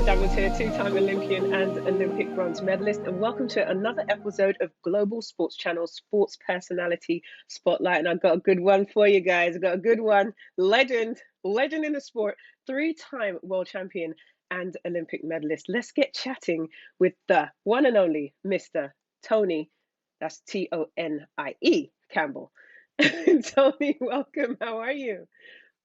Daniels here, two-time Olympian and Olympic bronze medalist, and welcome to another episode of Global Sports Channel Sports Personality Spotlight. And I've got a good one for you guys. I've got a good one. Legend in the sport, three-time world champion and Olympic medalist. Let's get chatting with the one and only Mr. Tonie, that's Tonie Campbell. Tonie, welcome. How are you?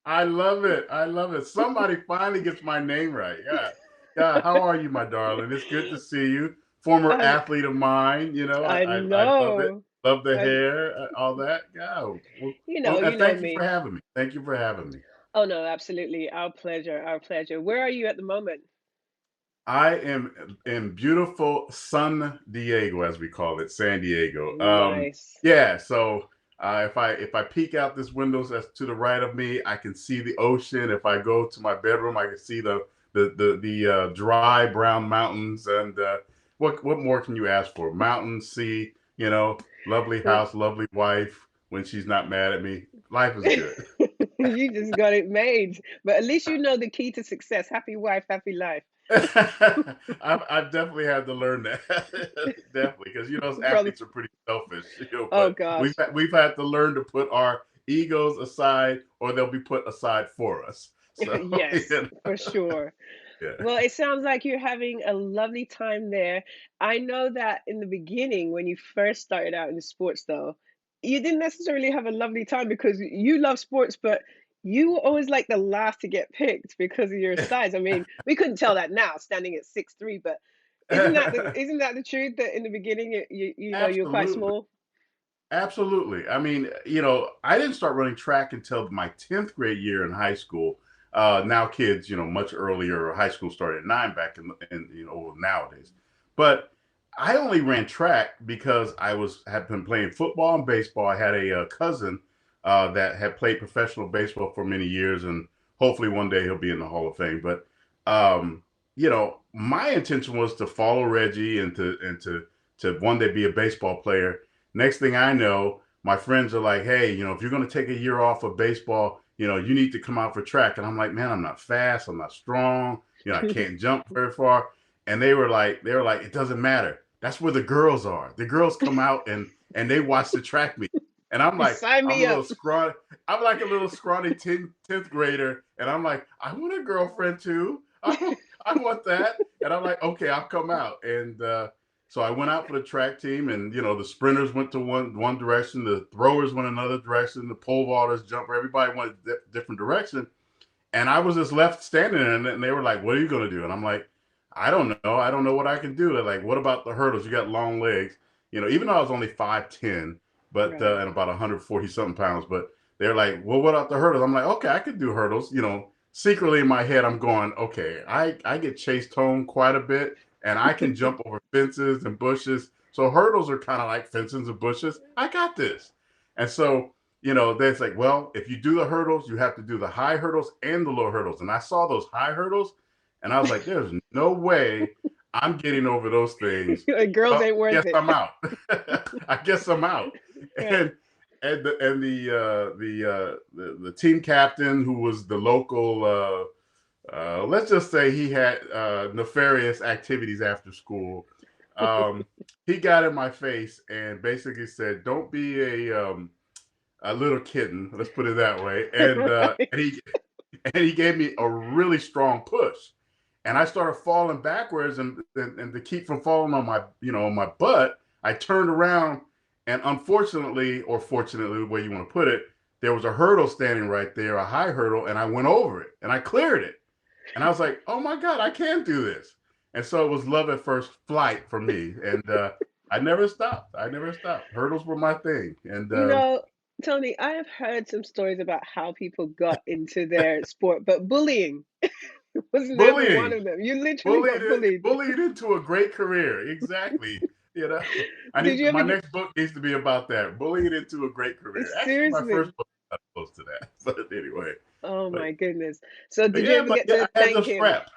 I love it. I love it. Somebody finally gets my name right. Yeah. Yeah. How are you, my darling? It's good to see you. Former I athlete of mine, I I love it. know. Love the I, hair, all that. Yeah. you know Thank you for me. having me. Thank you for having me. Oh no, absolutely. Our pleasure. Our pleasure. Where are you at the moment? I am in beautiful San Diego, as we call it, San Diego. Nice. Yeah. So if I peek out this windows that's to the right of me, I can see the ocean. If I go to my bedroom, I can see the dry brown mountains. And what more can you ask for? Mountain, sea, lovely Well, house, lovely wife when she's not mad at me. Life is good. you just got it made. But at least you know the key to success. Happy wife, happy life. I've definitely had to learn that. Definitely, because us From athletes are pretty selfish, oh but gosh. we've had to learn to put our egos aside, or they'll be put aside for us. So Yes, for sure. yeah. Well, it sounds like you're having a lovely time there. I know that in the beginning, when you first started out in the sports, though, you didn't necessarily have a lovely time because you love sports, but you were always like the last to get picked because of your size. I mean, we couldn't tell that now, standing at 6'3", but isn't that the truth that in the beginning you're quite Absolutely. small? Absolutely. I mean, I didn't start running track until my 10th grade year in high school. Now kids, much earlier, high school started at 9 back in nowadays. But I only ran track because had been playing football and baseball. I had a cousin that had played professional baseball for many years, and hopefully one day he'll be in the Hall of Fame. But my intention was to follow Reggie and to one day be a baseball player. Next thing I know, my friends are like, "Hey, if you're going to take a year off of baseball, you need to come out for track." And I'm like, "Man, I'm not fast. I'm not strong. I can't jump very far." And they were like, "It doesn't matter. That's where the girls are. The girls come out and they watch the track meet." And I'm like, Sign I'm me a little up. scrawny. I'm like a little scrawny 10th grader, and I'm like, I want a girlfriend too. I want that. And I'm like, okay, I'll come out. And so I went out for the track team, and the sprinters went to one direction, the throwers went another direction, the pole vaulters, jumper, everybody went a different direction. And I was just left standing there, and they were like, "What are you going to do?" And I'm like, "I don't know. I don't know what I can do." They're like, "What about the hurdles? You got long legs." Even though I was only 5'10", but Right. and about 140 something pounds, but they're like, "Well, what about the hurdles?" I'm like, "Okay, I could do hurdles." Secretly in my head, I'm going, "Okay, I get chased home quite a bit, and I can jump over fences and bushes. So hurdles are kind of like fences and bushes. I got this." And so that's like, well, if you do the hurdles, you have to do the high hurdles and the low hurdles. And I saw those high hurdles, and I was like, there's no way I'm getting over those things. Girls Well, ain't I worth guess it. I'm out. I guess I'm out. Right. And the team captain, who was the local, let's just say he had nefarious activities after school. He got in my face and basically said, "Don't be a little kitten, let's put it that way." And Right. he gave me a really strong push, and I started falling backwards, and to keep from falling on my butt, I turned around, and unfortunately, or fortunately, the way you want to put it, there was a hurdle standing right there, a high hurdle, and I went over it and I cleared it, and I was like, "Oh my god, I can do this!" And so it was love at first flight for me, and I never stopped. I never stopped. Hurdles were my thing, and You know, Tony, I have heard some stories about how people got into their sport, but bullying was never one bullying. of them. You literally got bullied. Bullied into a great career. Exactly. You know, Did you ever my get, next book needs to be about that. Bullying into a great career. Actually, my seriously? first book got close to that. But anyway, Oh but my goodness. So but did you yeah, ever but get yeah, to I had to thank him? scrap.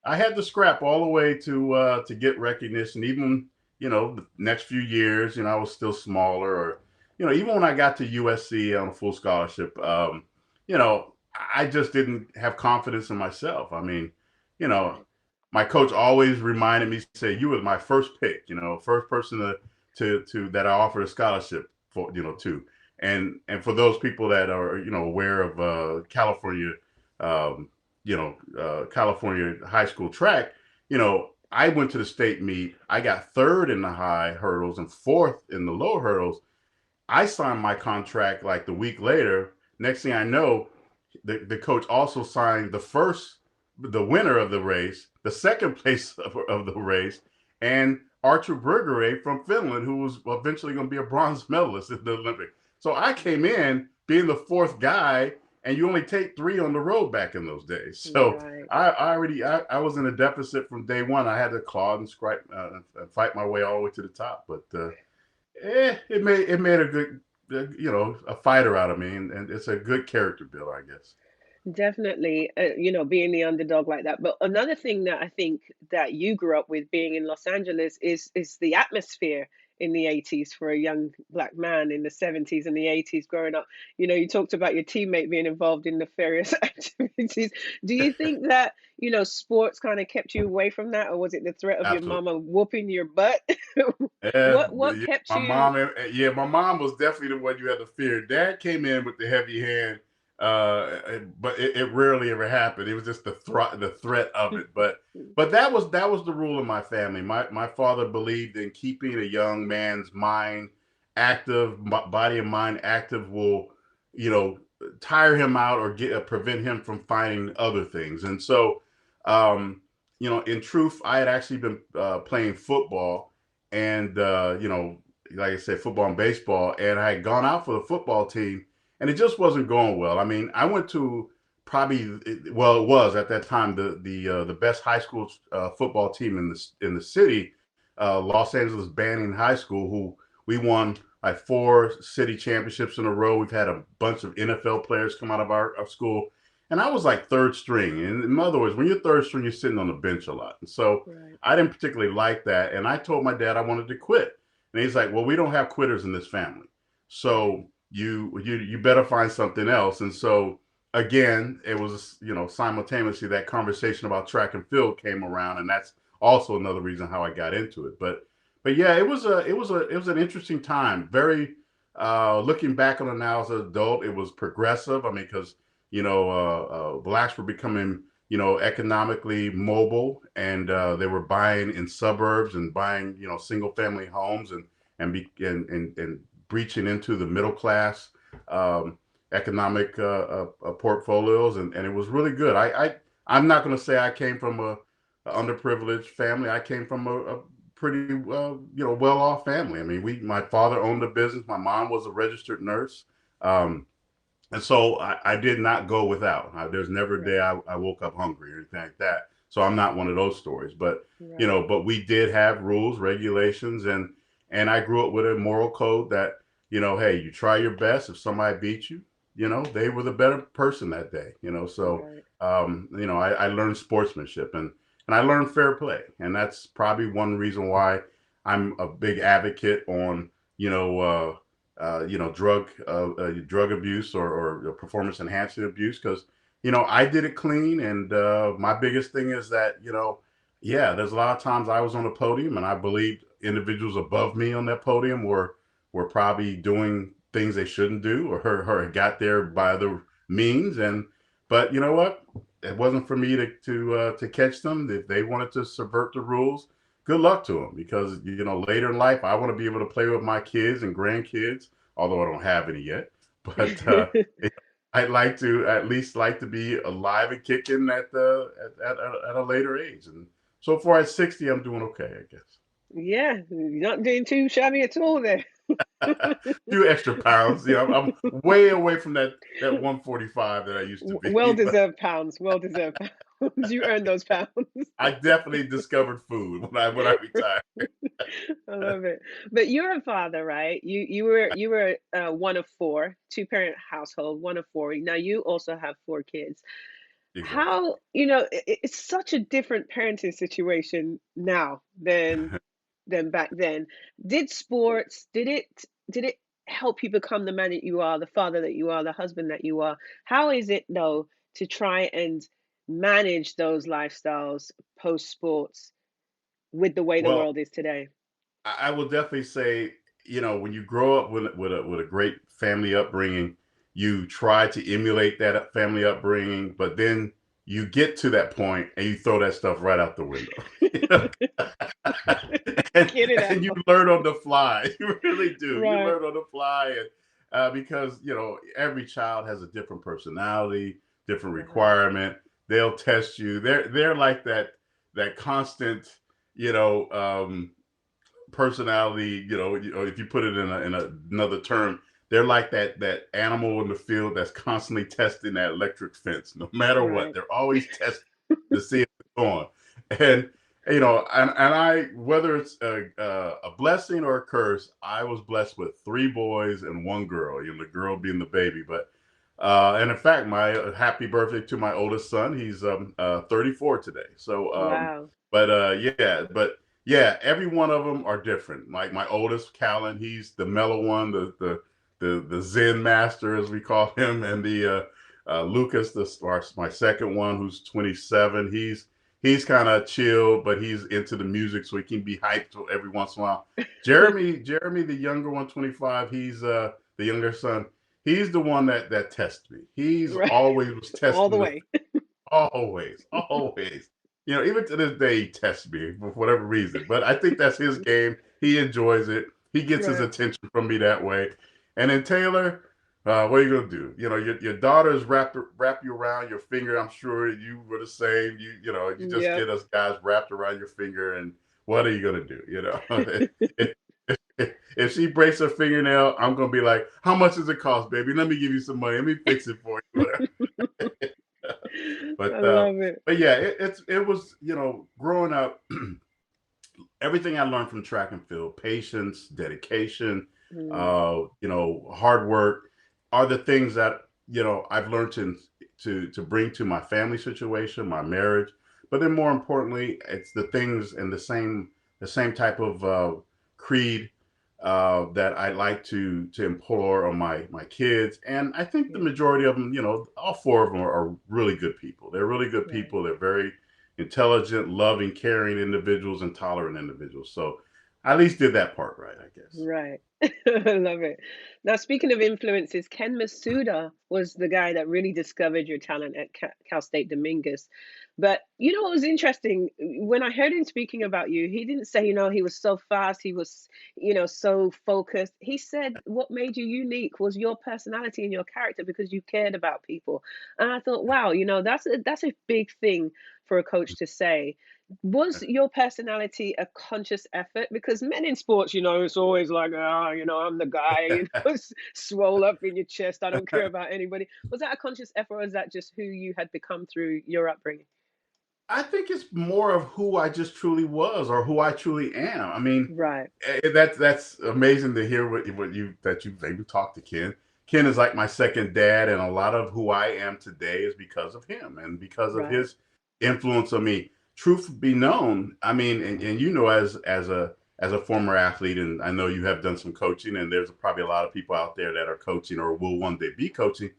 I had to scrap all the way to get recognition. Even the next few years, I was still smaller. Or even when I got to USC on a full scholarship, you know, I just didn't have confidence in myself. I mean, you know, my coach always reminded me, say, you were my first pick, first person to that I offered a scholarship for, to. And for those people that are, aware of California, um, California high school track, I went to the state meet. I got third in the high hurdles and fourth in the low hurdles. I signed my contract like the week later. Next thing I know, the coach also signed the winner of the race, the second place of the race, and Archer Bergeret from Finland, who was eventually going to be a bronze medalist in the Olympics. So I came in being the fourth guy, and you only take three on the road back in those days. So Right. I was in a deficit from day one. I had to claw and fight my way all the way to the top. But it made a good, a fighter out of me, and it's a good character builder, I guess. Definitely, being the underdog like that. But another thing that I think that you grew up with being in Los Angeles is the atmosphere in the 80s for a young black man in the 70s and the 80s growing up. You talked about your teammate being involved in nefarious activities. Do you think that, sports kind of kept you away from that, or was it the threat of your Absolutely. mama whooping your butt? What Yeah, kept you? my mom was definitely the one you had to fear. Dad came in with the heavy hand, but it rarely ever happened. It was just the threat of it. But that was the rule in my family. My father believed in keeping a young man's mind active, body and mind active will, you know, tire him out or prevent him from finding other things. And so, um, in truth, I had actually been playing football and like I said, football and baseball, and I had gone out for the football team, and it just wasn't going well. I mean, I went to probably well, it was at that time the best high school football team in the city, Los Angeles Banning High School, who we won like four city championships in a row. We've had a bunch of NFL players come out of our school. And I was like third string. And in other words, when you're third string, you're sitting on the bench a lot. And so Right. I didn't particularly like that. And I told my dad I wanted to quit. And he's like, well, we don't have quitters in this family. Right. So you better find something else. And so again, it was, simultaneously that conversation about track and field came around. And that's also another reason how I got into it. But yeah, it was an interesting time. Very looking back on it now as an adult, it was progressive. I mean, because blacks were becoming economically mobile, and they were buying in suburbs and buying single family homes and breaching into the middle class um, economic portfolios, and it was really good. I'm not going to say I came from a underprivileged family. I came from a pretty well off family. I mean, my father owned a business. My mom was a registered nurse. Um, and so I did not go without. There's never a day Right. I woke up hungry or anything like that. So I'm not one of those stories. But Right. but we did have rules, regulations, and I grew up with a moral code that hey, you try your best. If somebody beats you, they were the better person that day. So Right. I learned sportsmanship and I learned fair play, and that's probably one reason why I'm a big advocate on you know. Drug abuse or performance enhancing abuse, because I did it clean, and my biggest thing is that yeah, there's a lot of times I was on a podium and I believed individuals above me on that podium were probably doing things they shouldn't do, or got there by other means. But you know what, it wasn't for me to catch them. If they wanted to subvert the rules, good luck to them, because later in life I want to be able to play with my kids and grandkids, although I don't have any yet. But I'd like to at least like to be alive and kicking at a later age. And so far at 60, I'm doing okay, I guess. Yeah, you're not doing too shabby at all there. Few extra pounds. I'm way away from that 145 that I used to Well be. But deserved pounds. Well deserved pounds. You earned those pounds. I definitely discovered food when I retired. I love it. But you're a father, right? You were one of four, two-parent household, one of four. Now you also have four kids. Exactly. How, it's such a different parenting situation now than back then. Did sports, did it help you become the man that you are, the father that you are, the husband that you are? How is it though to try and manage those lifestyles post sports with the way the Well, world is today? I will definitely say, when you grow up with a great family upbringing, you try to emulate that family upbringing, but then you get to that point and you throw that stuff right out the window. and, Get it and you out. learn on the fly. You really do. You Right. learn on the fly, and because every child has a different personality, different Right. requirement. They'll test you. They're like that constant, you know. Personality, if you put it another term, they're like that animal in the field that's constantly testing that electric fence. No matter what, Right. they're always testing to see if it's on. And and I, whether it's a blessing or a curse, I was blessed with 3 boys and 1 girl. The girl being the baby, but. And in fact, my happy birthday to my oldest son. He's 34 today. So, Wow. yeah, every one of them are different. Like my oldest, Callan, he's the mellow one, the Zen master as we call him, and the Lucas, my second one, who's 27. He's kind of chill, but he's into the music, so he can be hyped every once in a while. Jeremy, the younger one, 25. He's the younger son. He's the one that tests me. He's Right. always was All the testing the way. always, always. Even to this day, he tests me for whatever reason. But I think that's his game. He enjoys it. He gets his Right. attention from me that way. And then Taylor, what are you gonna do? Your daughters wrap you around your finger. I'm sure you were the same. You just Yep. get us guys wrapped around your finger, and what are you gonna do? If she breaks her fingernail, I'm gonna be like, "How much does it cost, baby? Let me give you some money. Let me fix it for you." I but uh, love it. but yeah, it was growing up, everything I learned from track and field, patience, dedication, Mm, hard work, are the things that I've learned to bring to my family situation, my marriage, but then more importantly, it's the things and the same type of creed that I like to implore on my kids. And I think the yeah. majority of them, all 4 of them are really good people. They're really good Right. people. They're very intelligent, loving, caring individuals and tolerant individuals. So I at least did that part right, I guess. Right. I love it. Now, speaking of influences, Ken Masuda was the guy that really discovered your talent at Cal State Dominguez. But you know what was interesting? When I heard him speaking about you, he didn't say, he was so fast, he was, so focused. He said what made you unique was your personality and your character because you cared about people. And I thought, wow, that's a big thing for a coach to say. Was your personality a conscious effort? Because men in sports, it's always like, I'm the guy, swole up in your chest. I don't care about anybody. Was that a conscious effort, or is that just who you had become through your upbringing? I think it's more of who I just truly was or who I truly am. I mean, Right, that's amazing to hear that you maybe talked to Ken. Ken is like my second dad, and a lot of who I am today is because of him and because of right, his influence on me. Truth be known, I mean, and as a former athlete, and I know you have done some coaching, and there's probably a lot of people out there that are coaching or will one day be coaching.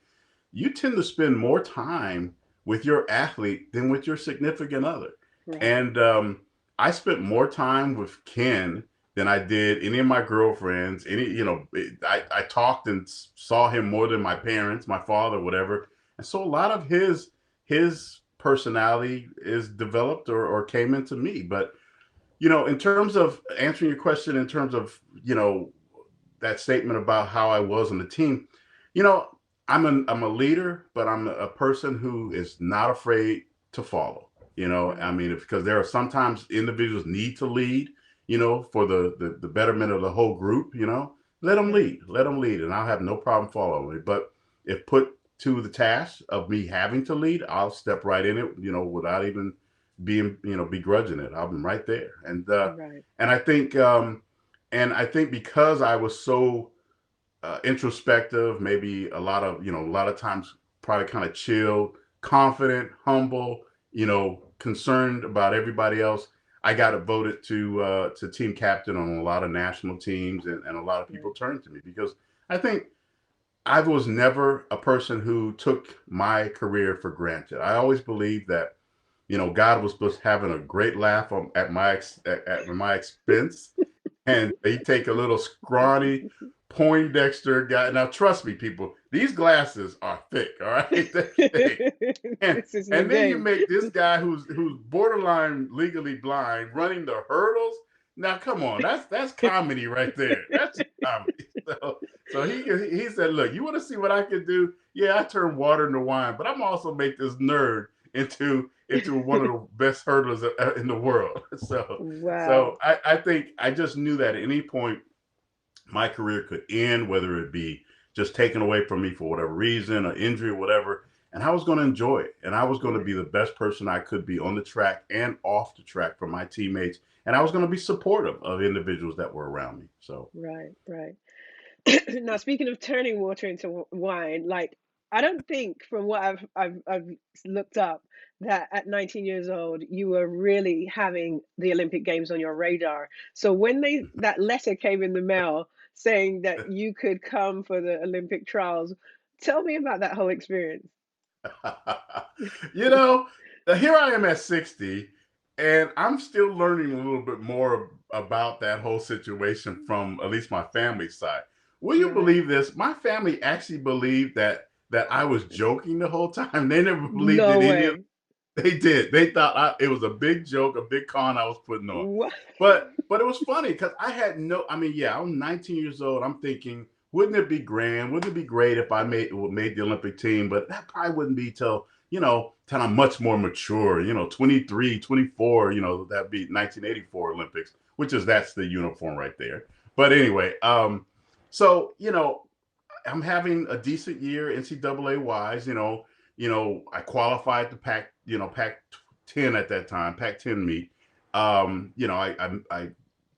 You tend to spend more time with your athlete than with your significant other. right. And I spent more time with Ken than I did any of my girlfriends. I talked and saw him more than my parents, my father, whatever. And so a lot of his personality is developed or came into me. But in terms of answering your question, in terms of that statement about how I was on the team, you know, I'm a leader, but I'm a person who is not afraid to follow. I Right. mean, because there are sometimes individuals need to lead, for the betterment of the whole group. Right. Let them lead, and I'll have no problem following it. But if put to the task of me having to lead, I'll step right in it, without even being, begrudging it. I'm right there, Right. and I think because I was so introspective, maybe a lot of times probably kind of chill, confident, humble, concerned about everybody else. I got voted to team captain on a lot of national teams, and a lot of people Right. turned to me because I think I was never a person who took my career for granted. I always believed that, God was supposed to having a great laugh at my expense, and they take a little scrawny Poindexter guy. Now, trust me, people, these glasses are thick. All right, they're thick. And This is the and then you game. make this guy who's borderline legally blind running the hurdles. Now, come on, that's comedy right there. That's just comedy. So he said, "Look, you want to see what I can do? Yeah, I turn water into wine, but I'm also make this nerd into one of the best hurdlers in the world." So Wow. I think I just knew that at any point my career could end, whether it be just taken away from me for whatever reason, or injury, or whatever. And I was going to enjoy it. And I was going to be the best person I could be on the track and off the track for my teammates. And I was going to be supportive of individuals that were around me. So, Right, right. Now, speaking of turning water into wine, like I don't think from what I've looked up that at 19 years old you were really having the Olympic Games on your radar. So when they that letter came in the mail saying that you could come for the Olympic trials, tell me about that whole experience. you know, here I am at 60, and I'm still learning a little bit more about that whole situation from at least my family side. Will you Right. believe this? My family actually believed that I was joking the whole time. They never believed No in any of. way. They did. They thought it was a big joke, a big con I was putting on. What? But it was funny because I had no. I mean, yeah, I'm 19 years old. I'm thinking, wouldn't it be grand? Wouldn't it be great if I made the Olympic team? But that probably wouldn't be till I'm much more mature. 23, 24. That'd be 1984 Olympics, that's the uniform right there. But anyway, so I'm having a decent year NCAA wise. I qualified to Pac 10 at that time, Pac 10 meet. I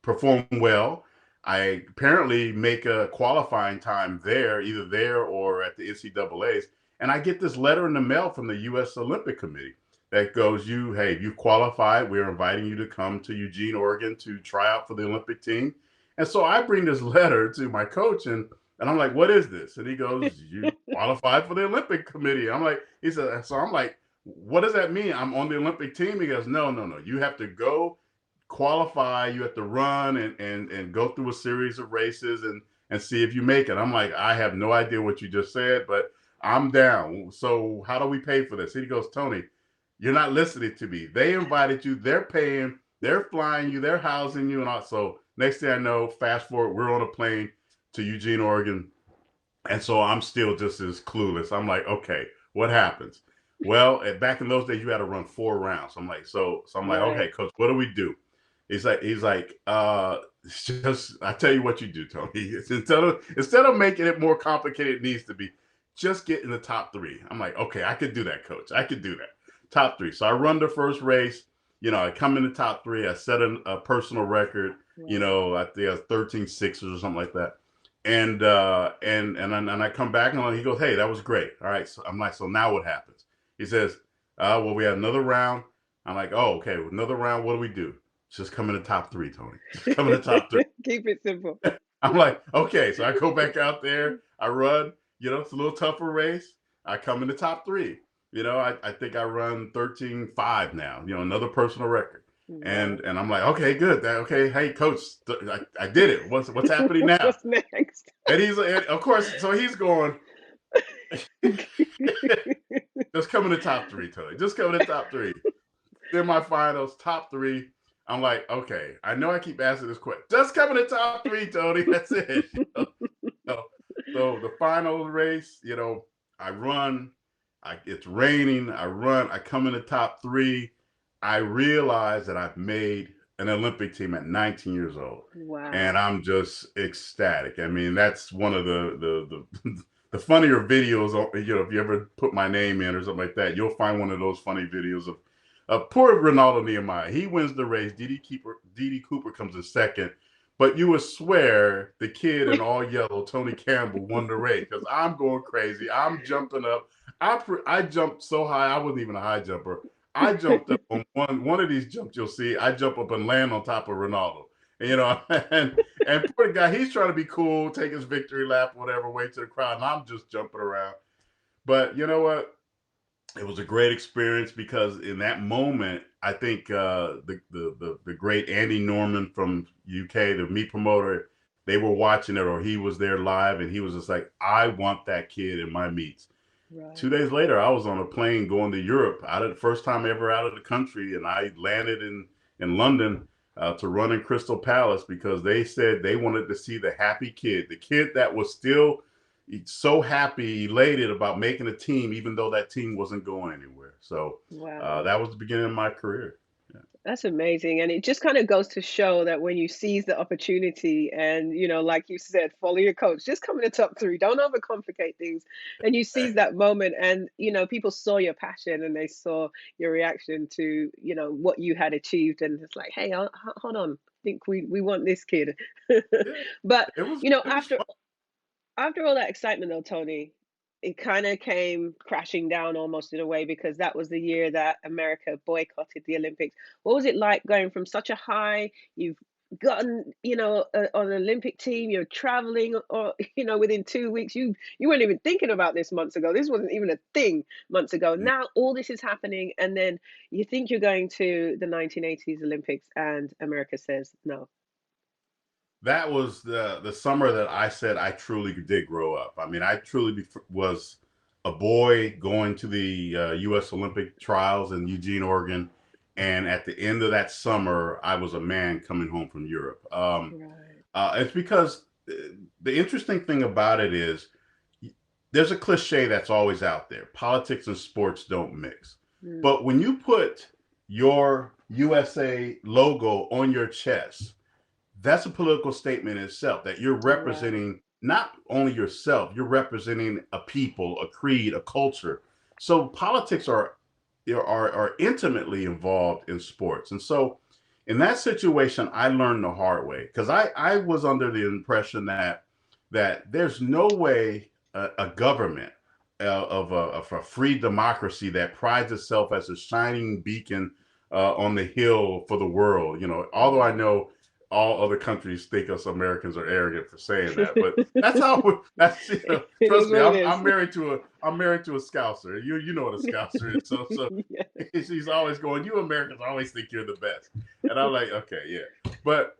perform well. I apparently make a qualifying time there, either there or at the NCAA's, and I get this letter in the mail from the U.S. Olympic Committee that goes, hey, you qualified. We're inviting you to come to Eugene, Oregon, to try out for the Olympic team. And so I bring this letter to my coach, and I'm like, what is this? And he goes, you qualified for the Olympic Committee. So I'm like, what does that mean? I'm on the Olympic team? He goes, no, no, no. You have to go qualify. You have to run and go through a series of races and see if you make it. I'm like, I have no idea what you just said, but I'm down. So how do we pay for this? He goes, Tonie, you're not listening to me. They invited you. They're paying. They're flying you. They're housing you. And also, next thing I know, fast forward, we're on a plane to Eugene, Oregon. And so I'm still just as clueless. I'm like, okay, what happens? Well, back in those days, you had to run 4 rounds. I'm like, okay, Right. coach, what do we do? He's like, just I tell you what you do, Tonie. Instead of making it more complicated, it needs to be. Just get in the top 3. I'm like, okay, I could do that, coach. I could do that. Top 3. So I run the first race. I come in the top 3. I set a personal record. Wow. I think I was 13.6 or something like that. And I come back and he goes, hey, that was great. All right. So I'm like, so now what happens? He says, well, we had another round. I'm like, oh, okay, another round. What do we do? Just come in the top 3, Tonie. Just come in the top 3. Keep it simple. I'm like, okay. So I go back out there. I run. It's a little tougher race. I come in the top 3. I think I run 13.5 now. Another personal record. And Wow. and I'm like, okay, good. Okay, hey, coach, I did it. What's happening now? What's next? And of course, so he's going, just come in the top 3, Tony. Just come in the top 3. Semifinals, top 3. I'm like, okay, I know I keep asking this question. Just come in the top 3, Tony. That's it. So, so the final race, I run. It's raining. I run. I come in the top 3. I realize that I've made an Olympic team at 19 years old, and Wow. I'm just ecstatic. I mean, that's one of the funnier videos. If you ever put my name in or something like that, you'll find one of those funny videos of poor Ronaldo Nehemiah. He wins the race. Didi Cooper comes in second. But you would swear the kid in all yellow, Tonie Campbell, won the race because I'm going crazy. I'm jumping up. I jumped so high, I wasn't even a high jumper. I jumped up on one of these jumps you'll see. I jump up and land on top of Ronaldo. you know, and poor guy, he's trying to be cool, take his victory lap, whatever, wait to the crowd, and I'm just jumping around. But you know what? It was a great experience because in that moment, I think the great Andy Norman from UK, the meat promoter, they were watching it or he was there live, and he was just like, I want that kid in my meets. Right. 2 days later, I was on a plane going to Europe, out of the first time ever out of the country, and I landed in London to run in Crystal Palace because they said they wanted to see the happy kid, the kid that was still so happy, elated about making a team, even though that team wasn't going anywhere. So Wow. that was the beginning of my career. Yeah. That's amazing. And it just kind of goes to show that when you seize the opportunity and, like you said, follow your coach, just come in the top three, don't overcomplicate things. And you seize that moment and, people saw your passion and they saw your reaction to, what you had achieved. And it's like, hey, hold on, I think we want this kid. Yeah, But, it was after fun. after all that excitement though, Tony, it kind of came crashing down almost in a way because that was the year that America boycotted the Olympics. What was it like going from such a high? You've gotten, on an Olympic team, you're traveling, or within 2 weeks, you weren't even thinking about this months ago. This wasn't even a thing months ago. Now all this is happening, and then you think you're going to the 1980s Olympics, and America says no. That was the summer that I said I truly did grow up. I mean, I truly was a boy going to the U.S. Olympic trials in Eugene, Oregon, and at the end of that summer, I was a man coming home from Europe. Right. It's because the interesting thing about it is there's a cliche that's always out there: politics and sports don't mix. Mm, But when you put your USA logo on your chest, that's a political statement in itself, that you're right. representing not only yourself, you're representing a people, a creed, a culture. So politics are intimately involved in sports. And so in that situation, I learned the hard way because I was under the impression that there's no way a government of a free democracy that prides itself as a shining beacon on the hill for the world. Although I Right. know all other countries think us Americans are arrogant for saying that, but that's how that's It trust is me, what it I'm is. married to a Scouser. You know what a Scouser is, so Yeah. she's always going, you Americans always think you're the best, and I'm like, okay, yeah, but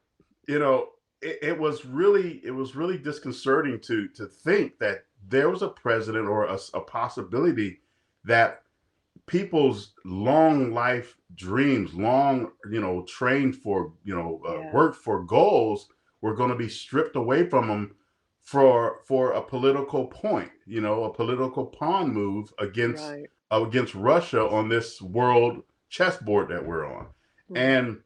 you know it was really disconcerting to think that there was a president or a possibility that people's long life dreams, long trained for Yeah. worked for goals, were going to be stripped away from them for a political point, a political pawn move Right. against Russia on this world chessboard that we're on. Right. And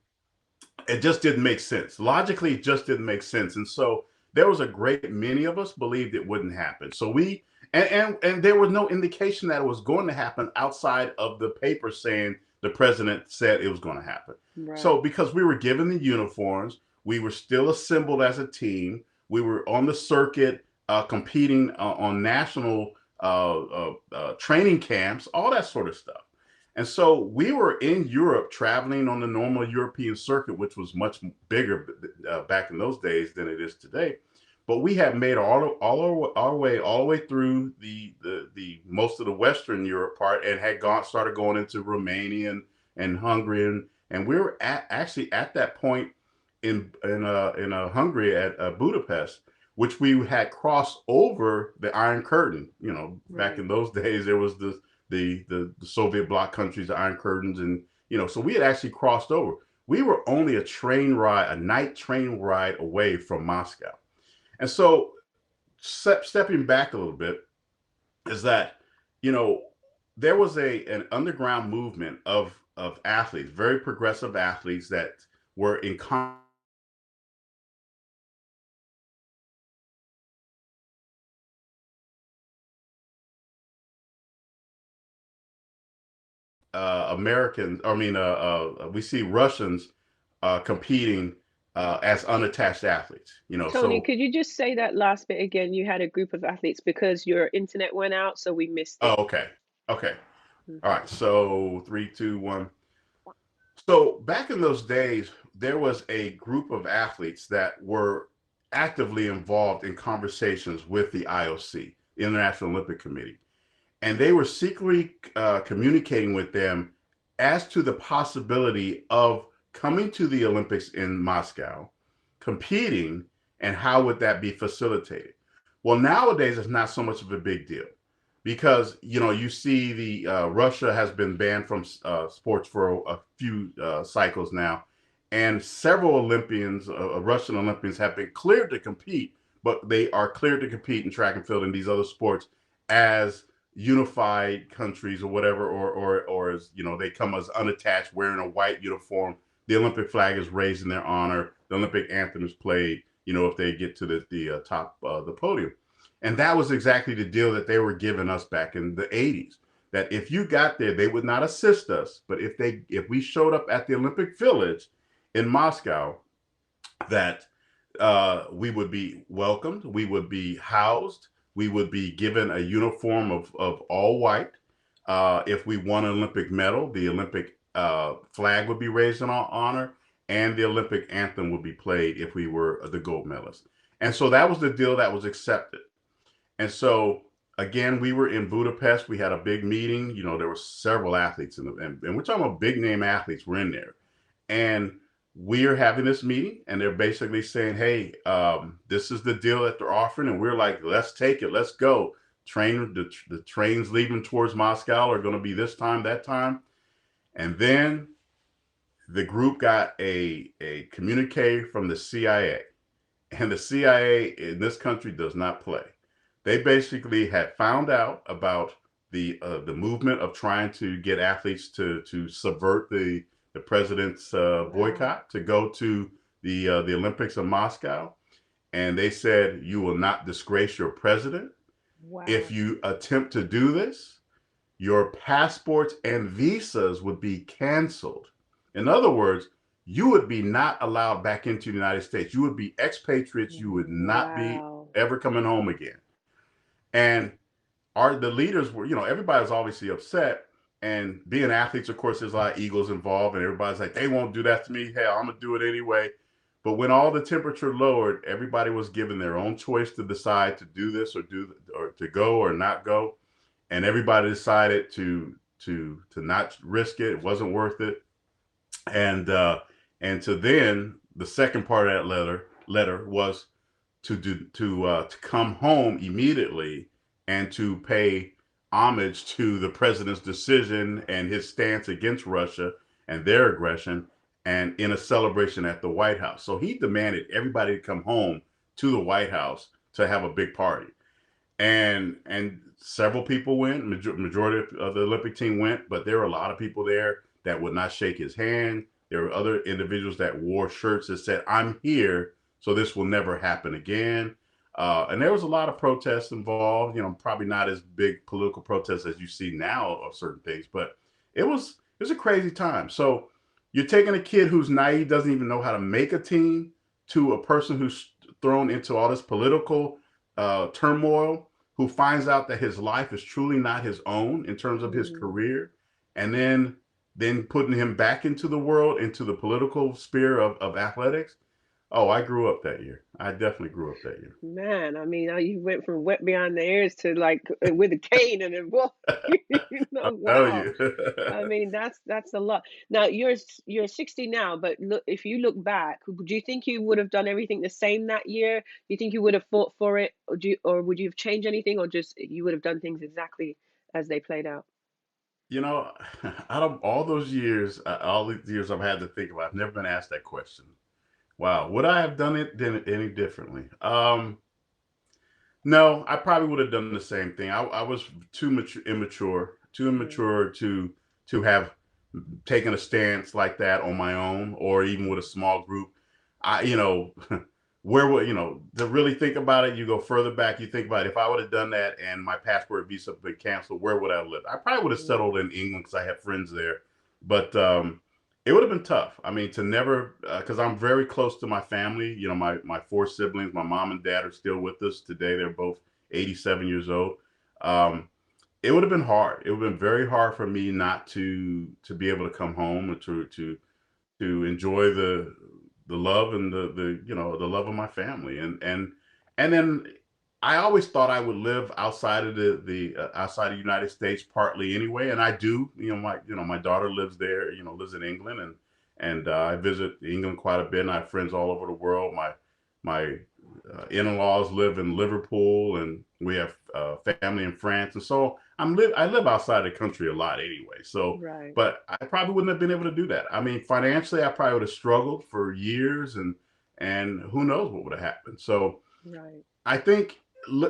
it just didn't make sense. Logically, it just didn't make sense. And so there was a great many of us believed it wouldn't happen. So we and there was no indication that it was going to happen outside of the paper saying the president said it was going to happen. So Right. because we were given the uniforms, we were still assembled as a team. We were on the circuit competing on national training camps, all that sort of stuff. And so we were in Europe traveling on the normal European circuit, which was much bigger back in those days than it is today. But we had made our way all the way through the most of the Western Europe part, and had started going into Romania and Hungary, and we were actually at that point in Hungary at Budapest, which we had crossed over the Iron Curtain. Back Right. in those days, there was the Soviet bloc countries, the Iron Curtains, and so we had actually crossed over. We were only a night train ride away from Moscow. And so, stepping back a little bit, is that you know there was an underground movement of athletes, very progressive athletes that were in Americans. I mean, we see Russians competing as unattached athletes. Tony, So could you just say that last bit again? You had a group of athletes because your internet went out, so we missed oh, it. okay, okay, Mm. all right. So 3, 2, 1. So back in those days, there was a group of athletes that were actively involved in conversations with the IOC, International Olympic Committee, and they were secretly communicating with them as to the possibility of coming to the Olympics in Moscow, competing, and how would that be facilitated. Well, nowadays it's not so much of a big deal because you see the Russia has been banned from sports for a few cycles now, and several Olympians, Russian Olympians, have been cleared to compete, but they are cleared to compete in track and field and these other sports as unified countries or whatever, or as they come as unattached, wearing a white uniform. The Olympic flag is raised in their honor. The Olympic anthem is played. If they get to the top the podium. And that was exactly the deal that they were giving us back in the 80s. That if you got there, they would not assist us, but if we showed up at the Olympic Village in Moscow, that we would be welcomed, we would be housed, we would be given a uniform of all white. If we won an Olympic medal, the Olympic flag would be raised in our honor, and the Olympic anthem would be played if we were the gold medalist. And so that was the deal that was accepted. And so, again, we were in Budapest. We had a big meeting. There were several athletes, and we're talking about big name athletes were in there. And we are having this meeting, and they're basically saying, hey, this is the deal that they're offering. And we're like, let's take it. Let's go. The trains leaving towards Moscow are going to be this time, that time. And then the group got a communique from the CIA. And the CIA in this country does not play. They basically had found out about the movement of trying to get athletes to subvert the president's boycott to go to the Olympics in Moscow, and they said, you will not disgrace your president. Wow. If you attempt to do this, your passports and visas would be canceled. In other words, you would be not allowed back into the United States. You would be expatriates. You would not be ever coming home again. And the leaders were, everybody's obviously upset. And being athletes, of course, there's a lot of egos involved, and everybody's like, they won't do that to me. Hell, I'm going to do it anyway. But when all the temperature lowered, everybody was given their own choice to decide to do this or to go or not go. And everybody decided to not risk it. It wasn't worth it. And so then the second part of that letter was to come home immediately and to pay homage to the president's decision and his stance against Russia and their aggression, and in a celebration at the White House. So he demanded everybody to come home to the White House to have a big party. And several people went, majority of the Olympic team went, but there were a lot of people there that would not shake his hand. There were other individuals that wore shirts that said, I'm here, so this will never happen again. And there was a lot of protests involved, probably not as big political protests as you see now of certain things, but it was a crazy time. So you're taking a kid who's naive, doesn't even know how to make a team, to a person who's thrown into all this political turmoil, who finds out that his life is truly not his own in terms of his career, and then putting him back into the world, into the political sphere of athletics. Oh, I grew up that year. I definitely grew up that year. Man, I mean, you went from wet behind the ears to like with a cane and then whoa, I'll tell wow. you. I mean, that's a lot. Now you're 60 now, but look, if you look back, do you think you would have done everything the same that year? Do you think you would have fought for it, or would you have changed anything, or just you would have done things exactly as they played out? Out of all those years, all the years I've had to think about, I've never been asked that question. Wow, would I have done it any differently? No, I probably would have done the same thing. I was too immature to have taken a stance like that on my own, or even with a small group. Where would to really think about it? You go further back. You think about it, if I would have done that and my passport visa had been canceled, where would I have lived? I probably would have settled in England because I had friends there, but it would have been tough. I mean, to never, because I'm very close to my family. My four siblings, my mom and dad are still with us today. They're both 87 years old. It would have been hard. It would have been very hard for me not to be able to come home and to to enjoy the love and the love of my family. And then I always thought I would live outside of the outside of the United States partly anyway, and I do. My daughter lives there. Lives in England, and I visit England quite a bit. And I have friends all over the world. My in-laws live in Liverpool, and we have family in France, and so I live outside the country a lot anyway. So, Right. but I probably wouldn't have been able to do that. I mean, financially, I probably would have struggled for years, and who knows what would have happened. So, Right. I think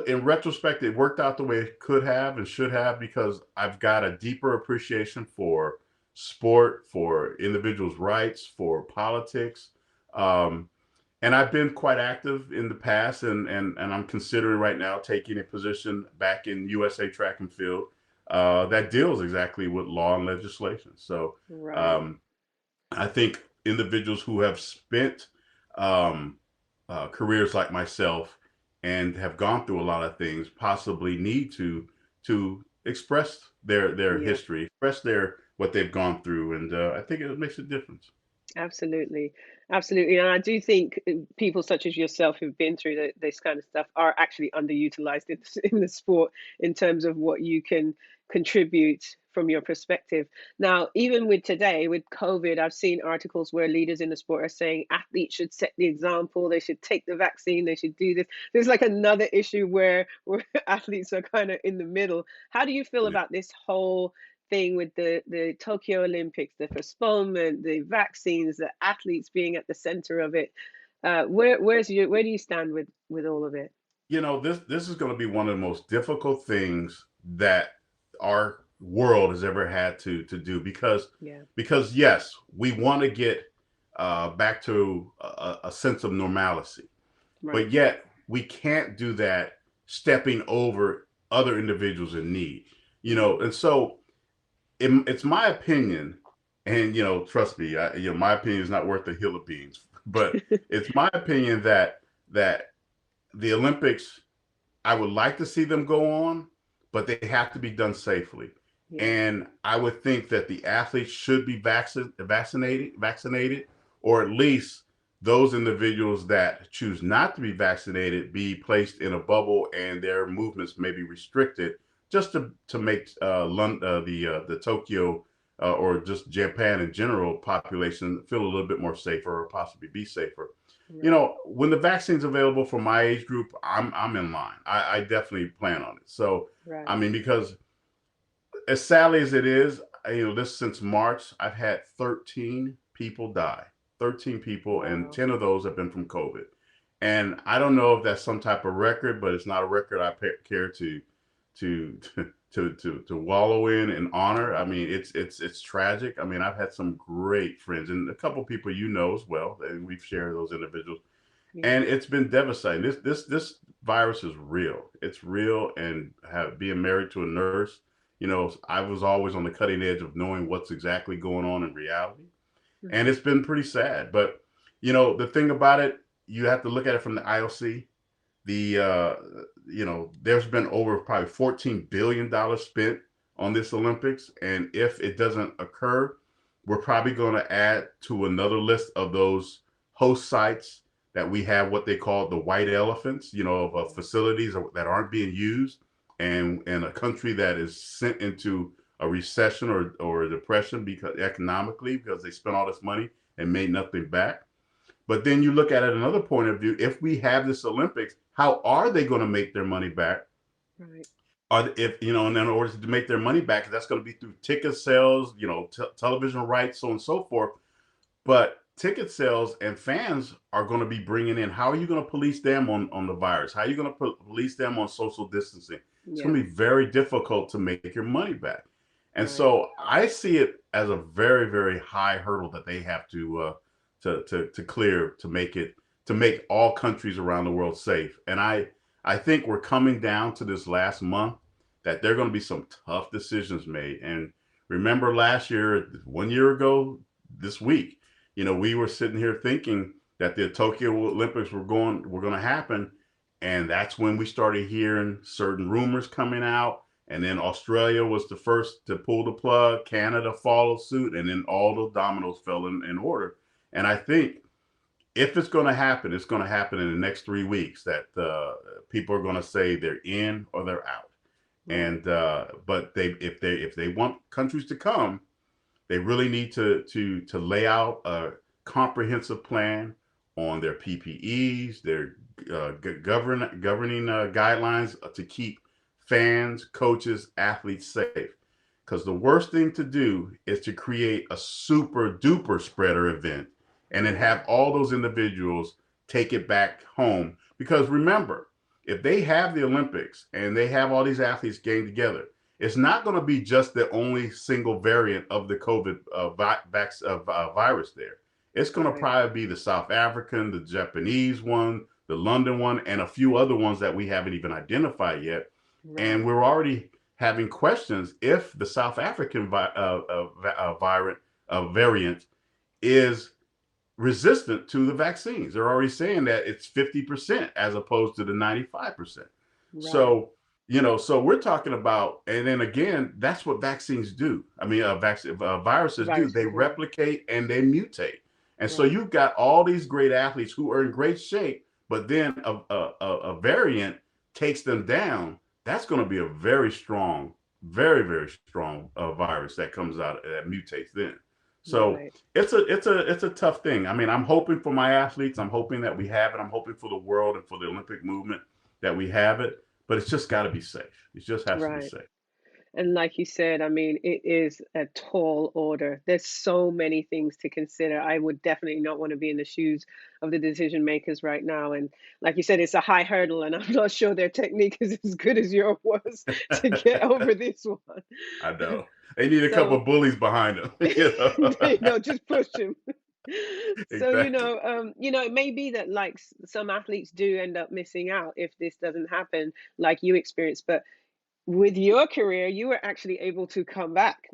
in retrospect, it worked out the way it could have and should have, because I've got a deeper appreciation for sport, for individuals' rights, for politics. Um, and I've been quite active in the past, and I'm considering right now taking a position back in USA Track and Field that deals exactly with law and legislation. So Right. um, I think individuals who have spent um, careers like myself and have gone through a lot of things possibly need to express their Yeah. history, express their what they've gone through, and I think it makes a difference. Absolutely, absolutely, and I do think people such as yourself who've been through this kind of stuff are actually underutilized in the sport in terms of what you can contribute from your perspective. Now, even with today, with COVID, I've seen articles where leaders in the sport are saying athletes should set the example, they should take the vaccine, they should do this. There's like another issue where athletes are kind of in the middle. How do you feel Yeah. about this whole thing with the Tokyo Olympics, the postponement, the vaccines, the athletes being at the center of it? Where do you stand with all of it? This is going to be one of the most difficult things that our world has ever had to do, Yeah, because yes, we want to get back to a sense of normalcy, right. but yet we can't do that stepping over other individuals in need. Mm, And so it's my opinion, and trust me, my opinion is not worth a hill of beans, but it's my opinion that the Olympics, I would like to see them go on, but they have to be done safely. yeah, And I would think that the athletes should be vaccinated, or at least those individuals that choose not to be vaccinated be placed in a bubble and their movements may be restricted, just to make the Tokyo or just Japan in general population feel a little bit more safer, or possibly be safer. right, When the vaccine's available for my age group, I'm in line. I definitely plan on it. So I right. mean, because as sadly as it is, this since March, I've had 13 people die. 13 people, and Wow. 10 of those have been from COVID. And I don't know if that's some type of record, but it's not a record I care to to wallow in and honor. I Wow. mean, it's tragic. I mean, I've had some great friends and a couple people as well, and we've shared those individuals, Yeah. and it's been devastating. This virus is real. It's real, and being married to a nurse, I was always on the cutting edge of knowing what's exactly going on in reality, and Hmm. it's been pretty sad. But the thing about it, you have to look at it from the IOC. There's been over probably $14 billion spent on this Olympics, and if it doesn't occur, we're probably going to add to another list of those host sites that we have, what they call the white elephants, of Yeah. facilities that aren't being used, and a country that is sent into a recession or a depression because economically, because they spent all this money and made nothing back. But then you look at it another point of view. If we have this Olympics, how are they going to make their money back? Right. If and in order to make their money back, that's going to be through ticket sales, television rights, so on and so forth. But ticket sales and fans are going to be bringing in. How are you going to police them on the virus? How are you going to police them on social distancing? It's going Yeah. to be very difficult to make your money back. And Right. so I see it as a very, very high hurdle that they have to clear to make all countries around the world safe. And I think we're coming down to this last month that there are going to be some tough decisions made. And remember last year, 1 year ago, this week, we were sitting here thinking that the Tokyo Olympics were going to happen, and that's when we started hearing certain rumors coming out. And then Australia was the first to pull the plug. Canada followed suit, and then all those dominoes fell in order. And I think if it's going to happen, it's going to happen in the next 3 weeks that people are going to say they're in or they're out. Right. And but if they want countries to come, they really need to lay out a comprehensive plan on their PPEs, their governing guidelines to keep fans, coaches, athletes safe. Because the worst thing to do is to create a super duper spreader event and then have all those individuals take it back home. Because remember, if they have the Olympics and they have all these athletes getting together, it's not going to be just the only single variant of the COVID virus there. It's going to probably be the South African, the Japanese one, the London one, and a few other ones that we haven't even identified yet. Right. And we're already having questions if the South African variant is resistant to the vaccines. They're already saying that it's 50% as opposed to the 95%. Right. So, so we're talking about, and then again, that's what vaccines do. I mean, viruses do. They replicate and they mutate. And so you've got all these great athletes who are in great shape, but then a variant takes them down. That's going to be a very strong, very, very strong virus that comes out, that mutates then. So it's a tough thing. I mean, I'm hoping for my athletes. I'm hoping that we have it. I'm hoping for the world and for the Olympic movement that we have it. But it's just got to be safe. It just has to be safe. And like you said, I mean, it is a tall order. There's so many things to consider. I would definitely not want to be in the shoes of the decision makers right now. And like you said, it's a high hurdle, and I'm not sure their technique is as good as yours was to get over this one. I know. They need a couple of bullies behind them. There you go, just push them. So, it may be that like some athletes do end up missing out if this doesn't happen like you experienced, but with your career, you were actually able to come back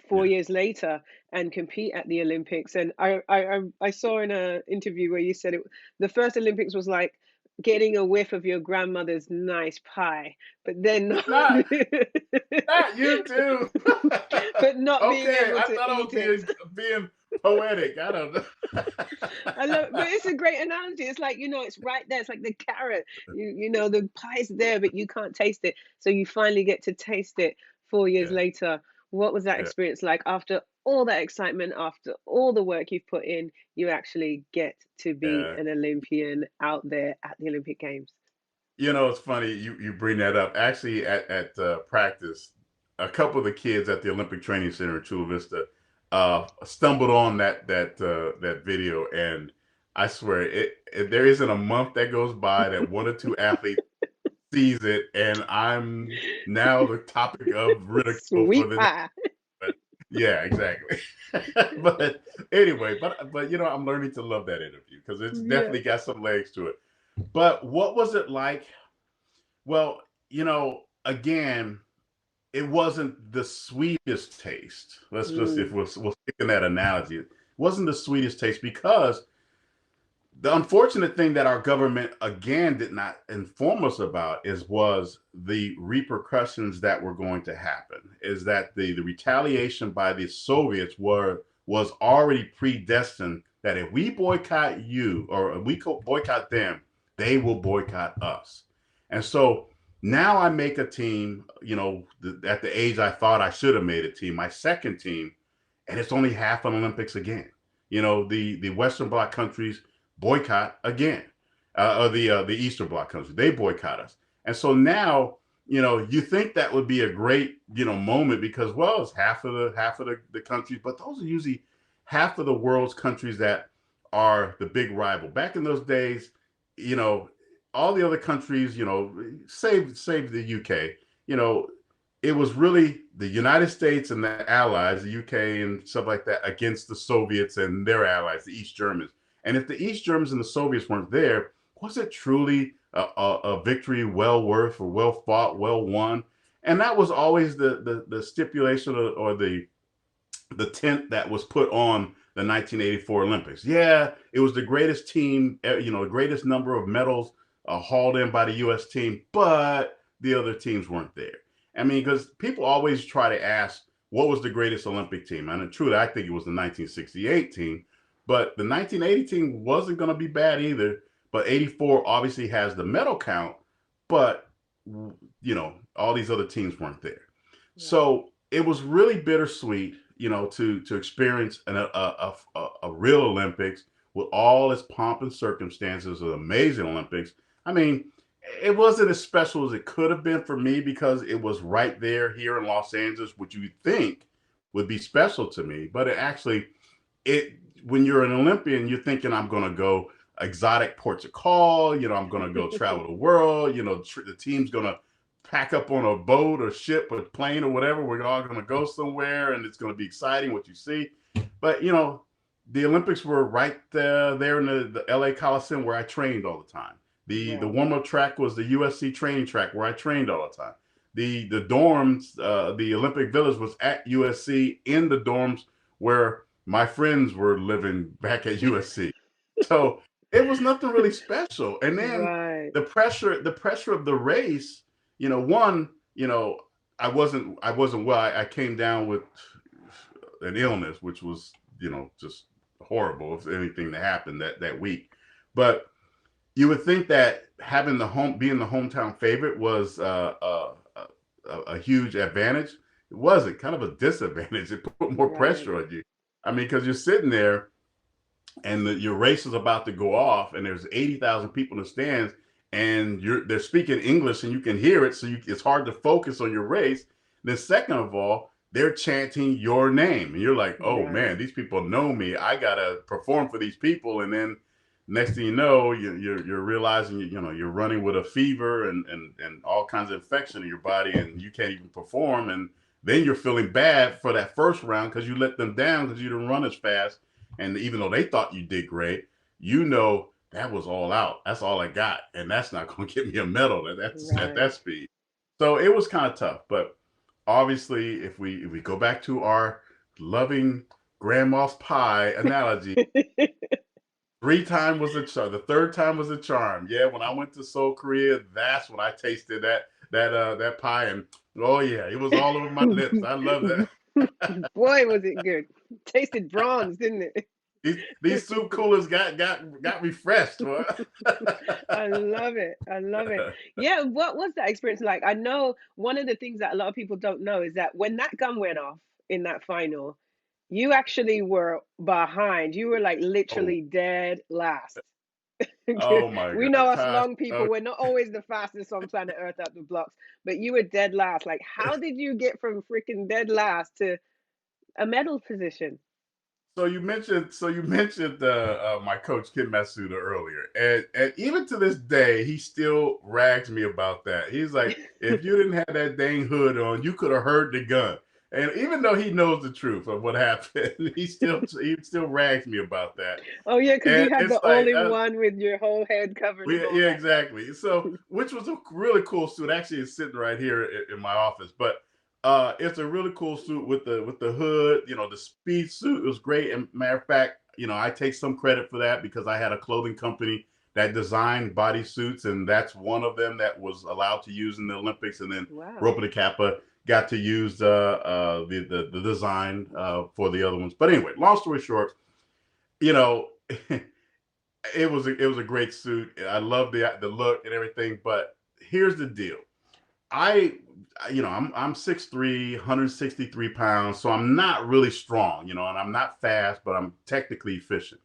4 years later and compete at the Olympics. And I saw in an interview where you said the first Olympics was like getting a whiff of your grandmother's nice pie, but then not you too. But not being able to I thought I was being poetic. I don't know. I love, but it's a great analogy. It's like, it's right there. It's like the carrot. The pie's there, but you can't taste it. So you finally get to taste it 4 years later. What was that experience like? After all that excitement, after all the work you've put in, you actually get to be an Olympian out there at the Olympic Games. It's funny you bring that up. Actually, at practice, a couple of the kids at the Olympic Training Center in Chula Vista stumbled on that video, and I swear there isn't a month that goes by that one or two athletes sees it, and I'm now the topic of ridicule for the. But, yeah, exactly. But anyway, but I'm learning to love that interview because it's definitely got some legs to it. But what was it like? Well, again, it wasn't the sweetest taste. Let's just, if we'll stick in that analogy, it wasn't the sweetest taste because the unfortunate thing that our government again did not inform us about was the repercussions that were going to happen. Is that the retaliation by the Soviets was already predestined that if we boycott you or we boycott them, they will boycott us. And so now I make a team, at the age I thought I should have made a team, my second team, and it's only half an Olympics again. The Western Bloc countries boycott again, or the Eastern Bloc countries, they boycott us. And so now, you think that would be a great, moment because, well, it's half of the countries, but those are usually half of the world's countries that are the big rival. Back in those days, all the other countries, save the UK, it was really the United States and the allies, the UK and stuff like that, against the Soviets and their allies, the East Germans. And if the East Germans and the Soviets weren't there, was it truly a victory well worth or well fought, well won? And that was always the stipulation or the tent that was put on the 1984 Olympics. Yeah, it was the greatest team, the greatest number of medals hauled in by the U.S. team, but the other teams weren't there. I mean, because people always try to ask, what was the greatest Olympic team? And truly, I think it was the 1968 team. But the 1980 team wasn't going to be bad either. But 84 obviously has the medal count, but all these other teams weren't there. Right. So it was really bittersweet, to experience a real Olympics with all its pomp and circumstances, an amazing Olympics. I mean, it wasn't as special as it could have been for me because it was right there here in Los Angeles, which you think would be special to me. But it when you're an Olympian, you're thinking I'm going to go exotic ports of call. I'm going to go travel the world. The team's going to pack up on a boat or ship or plane or whatever. We're all going to go somewhere, and it's going to be exciting what you see. But the Olympics were right there in the LA Coliseum where I trained all the time. The warm-up track was the USC training track where I trained all the time. The dorms, the Olympic Village was at USC in the dorms where my friends were living back at USC. So it was nothing really special. And then the pressure of the race, I wasn't well. I came down with an illness, which was, just horrible if anything that happened that week. But you would think that being the hometown favorite was a huge advantage. It wasn't. Kind of a disadvantage. It put more pressure on you. I mean, because you're sitting there and your race is about to go off, and there's 80,000 people in the stands, and they're speaking English, and you can hear it, so it's hard to focus on your race. Then second of all, they're chanting your name, and you're like, oh man, these people know me. I gotta perform for these people, and then next thing you know, you're realizing you're running with a fever and all kinds of infection in your body, and you can't even perform. And then you're feeling bad for that first round because you let them down because you didn't run as fast. And even though they thought you did great, that was all out. That's all I got, and that's not going to get me a medal at that speed. So it was kind of tough. But obviously, if we go back to our loving grandma's pie analogy. 3 times was a charm. The third time was a charm. Yeah, when I went to Seoul, Korea, that's when I tasted that pie, and oh yeah, it was all over my lips. I love that. Boy, was it good! Tasted bronze, didn't it? These soup coolers got refreshed. I love it. I love it. Yeah, what was that experience like? I know one of the things that a lot of people don't know is that when that gun went off in that final, you actually were behind. You were like literally dead last. Oh my We God, know us Tosh. long people, we're not always the fastest on planet Earth at the blocks, but you were dead last. Like, how did you get from freaking dead last to a medal position? So you mentioned my coach Kim Matsuda earlier, and even to this day, he still rags me about that. He's like, if you didn't have that dang hood on, you could have heard the gun. And even though he knows the truth of what happened, he still rags me about that. Oh yeah, because you And had the it's like, all-in-one with your whole head covered and all yeah, that. exactly. So, which was a really cool suit. Actually, it's sitting right here in my office. But it's a really cool suit with the hood. The speed suit was great. And matter of fact, I take some credit for that because I had a clothing company that designed body suits, and that's one of them that was allowed to use in the Olympics. And then Ropa de Kappa got to use the design for the other ones. But anyway, long story short, it was a great suit. I love the look and everything. But here's the deal. I'm 6'3", 163 pounds, so I'm not really strong, and I'm not fast, but I'm technically efficient.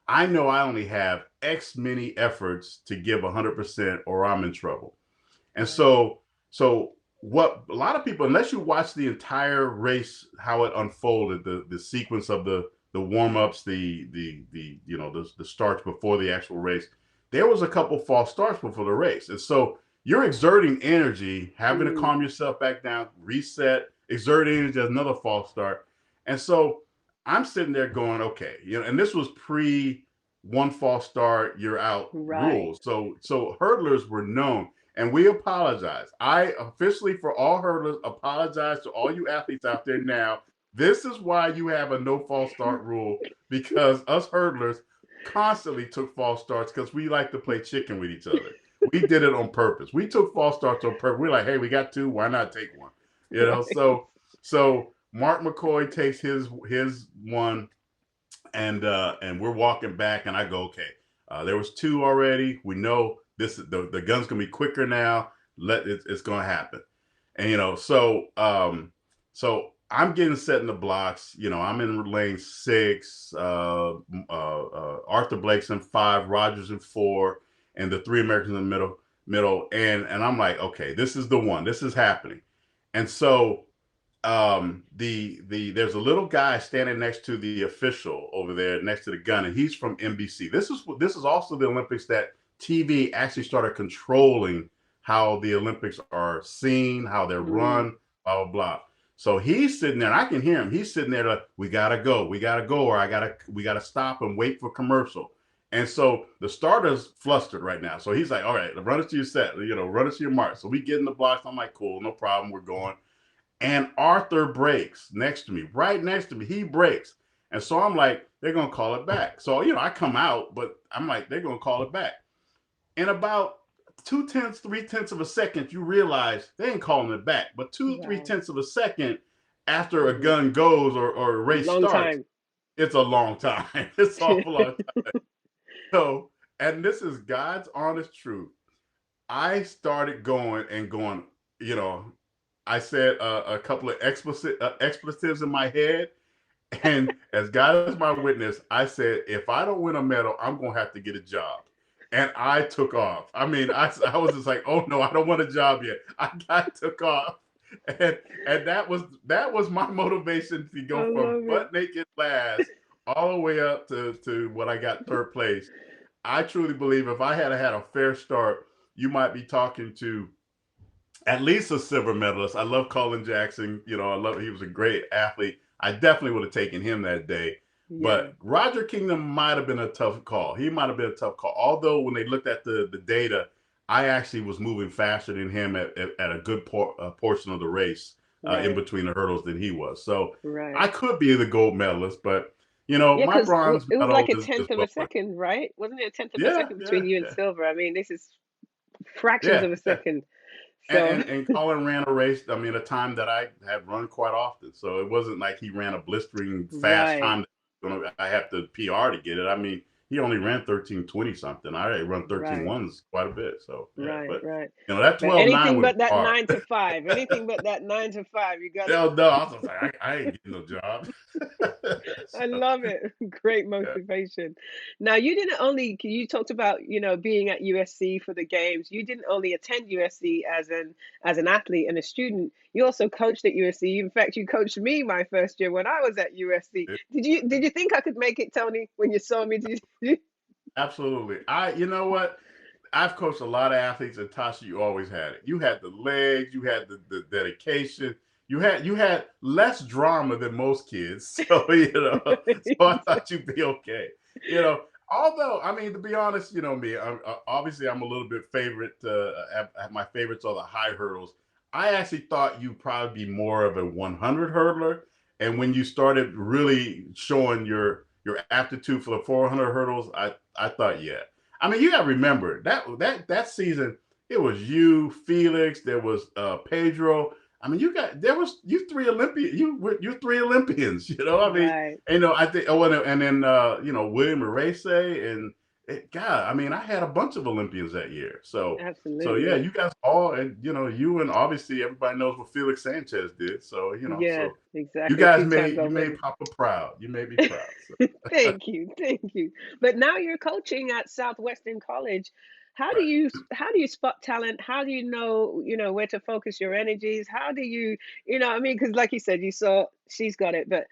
I know I only have X many efforts to give 100% or I'm in trouble. And so what a lot of people, unless you watch the entire race, how it unfolded, the sequence of the warm-ups, the starts before the actual race, there was a couple false starts before the race. And so you're exerting energy, having to calm yourself back down, reset, exert energy, another false start. And so I'm sitting there going, okay, and this was pre one false start, you're out rules. So hurdlers were known, and we apologize. I officially, for all hurdlers, apologize to all you athletes out there now. This is why you have a no false start rule, because us hurdlers constantly took false starts because we like to play chicken with each other. We did it on purpose. We took false starts on purpose. We're like, hey, we got 2, why not take one? So Mark McCoy takes his one, and we're walking back, and I go, okay, there was two already. We know this the gun's gonna be quicker now. It's gonna happen, and so I'm getting set in the blocks. I'm in lane 6. Arthur Blake's in 5, Rogers in 4, and the 3 Americans in the middle, and I'm like, okay, this is the one. This is happening, and so there's a little guy standing next to the official over there next to the gun, and he's from NBC. This is also the Olympics that TV actually started controlling how the Olympics are seen, how they're run, blah blah blah. So he's sitting there, and I can hear him. He's sitting there like, we gotta go, or we gotta stop and wait for commercial. And so the starter's flustered right now. So he's like, all right, run it to your set, run it to your mark. So we get in the blocks. I'm like, cool, no problem, we're going. And Arthur breaks next to me, right next to me. He breaks. And so I'm like, they're going to call it back. So, I come out, but I'm like, they're going to call it back. In about 2/10, 3/10 of a second, you realize they ain't calling it back. But 3/10 of a second after a gun goes or a race starts, it's a long time. It's an awful long time. So, and this is God's honest truth. I started going, I said a couple of expletives in my head. And as God is my witness, I said, if I don't win a medal, I'm going to have to get a job. And I took off. I mean, I was just like, oh no, I don't want a job yet. I took off. And that was my motivation to go from butt naked last all the way up to what I got 3rd place. I truly believe if I had had a fair start, you might be talking to at least a silver medalist. I love Colin Jackson. He was a great athlete. I definitely would have taken him that day. Yeah. But Roger Kingdom might have been a tough call. He might have been a tough call. Although when they looked at the data, I actually was moving faster than him at a good portion of the race in between the hurdles than he was. So I could be the gold medalist, but my bronze medal. It was like a 10th of a second, right? Wasn't it a 10th of a second between you and silver? I mean, this is fractions of a second. So. And Colin ran a race, a time that I have run quite often. So it wasn't like he ran a blistering fast time. I have to PR to get it. I mean, he only ran 13:20 something. I already run 13:1s quite a bit. So right. That 12:9 anything but that 9 to 5. Anything but that 9 to 5. You got it. No, I was like, I ain't getting no job. So, I love it. Great motivation. Now, you talked about being at USC for the games. You didn't only attend USC as an athlete and a student. You also coached at USC. In fact, you coached me my first year when I was at USC. Did you think I could make it, Tony, when you saw me? Absolutely. You know what? I've coached a lot of athletes, and Tasha, you always had it. You had the legs, you had the dedication, you had less drama than most kids. So so I thought you'd be okay. Although, to be honest, me, obviously I'm a little bit favorite. My favorites are the high hurdles. I actually thought you'd probably be more of a 100 hurdler, and when you started really showing your aptitude for the 400 hurdles, I thought, yeah. You got to remember that season, it was you, Felix, there was Pedro. You 3 Olympians. You're 3 Olympians. Right. I think. And then William Arce and I had a bunch of Olympians that year. So absolutely. So yeah, you guys all, and you and obviously everybody knows what Felix Sanchez did. So yeah, so exactly. You guys made Papa proud. You made me proud. So. Thank you. But now you're coaching at Southwestern College. How do you spot talent? How do you know where to focus your energies? How do you because like you said, you saw she's got it, but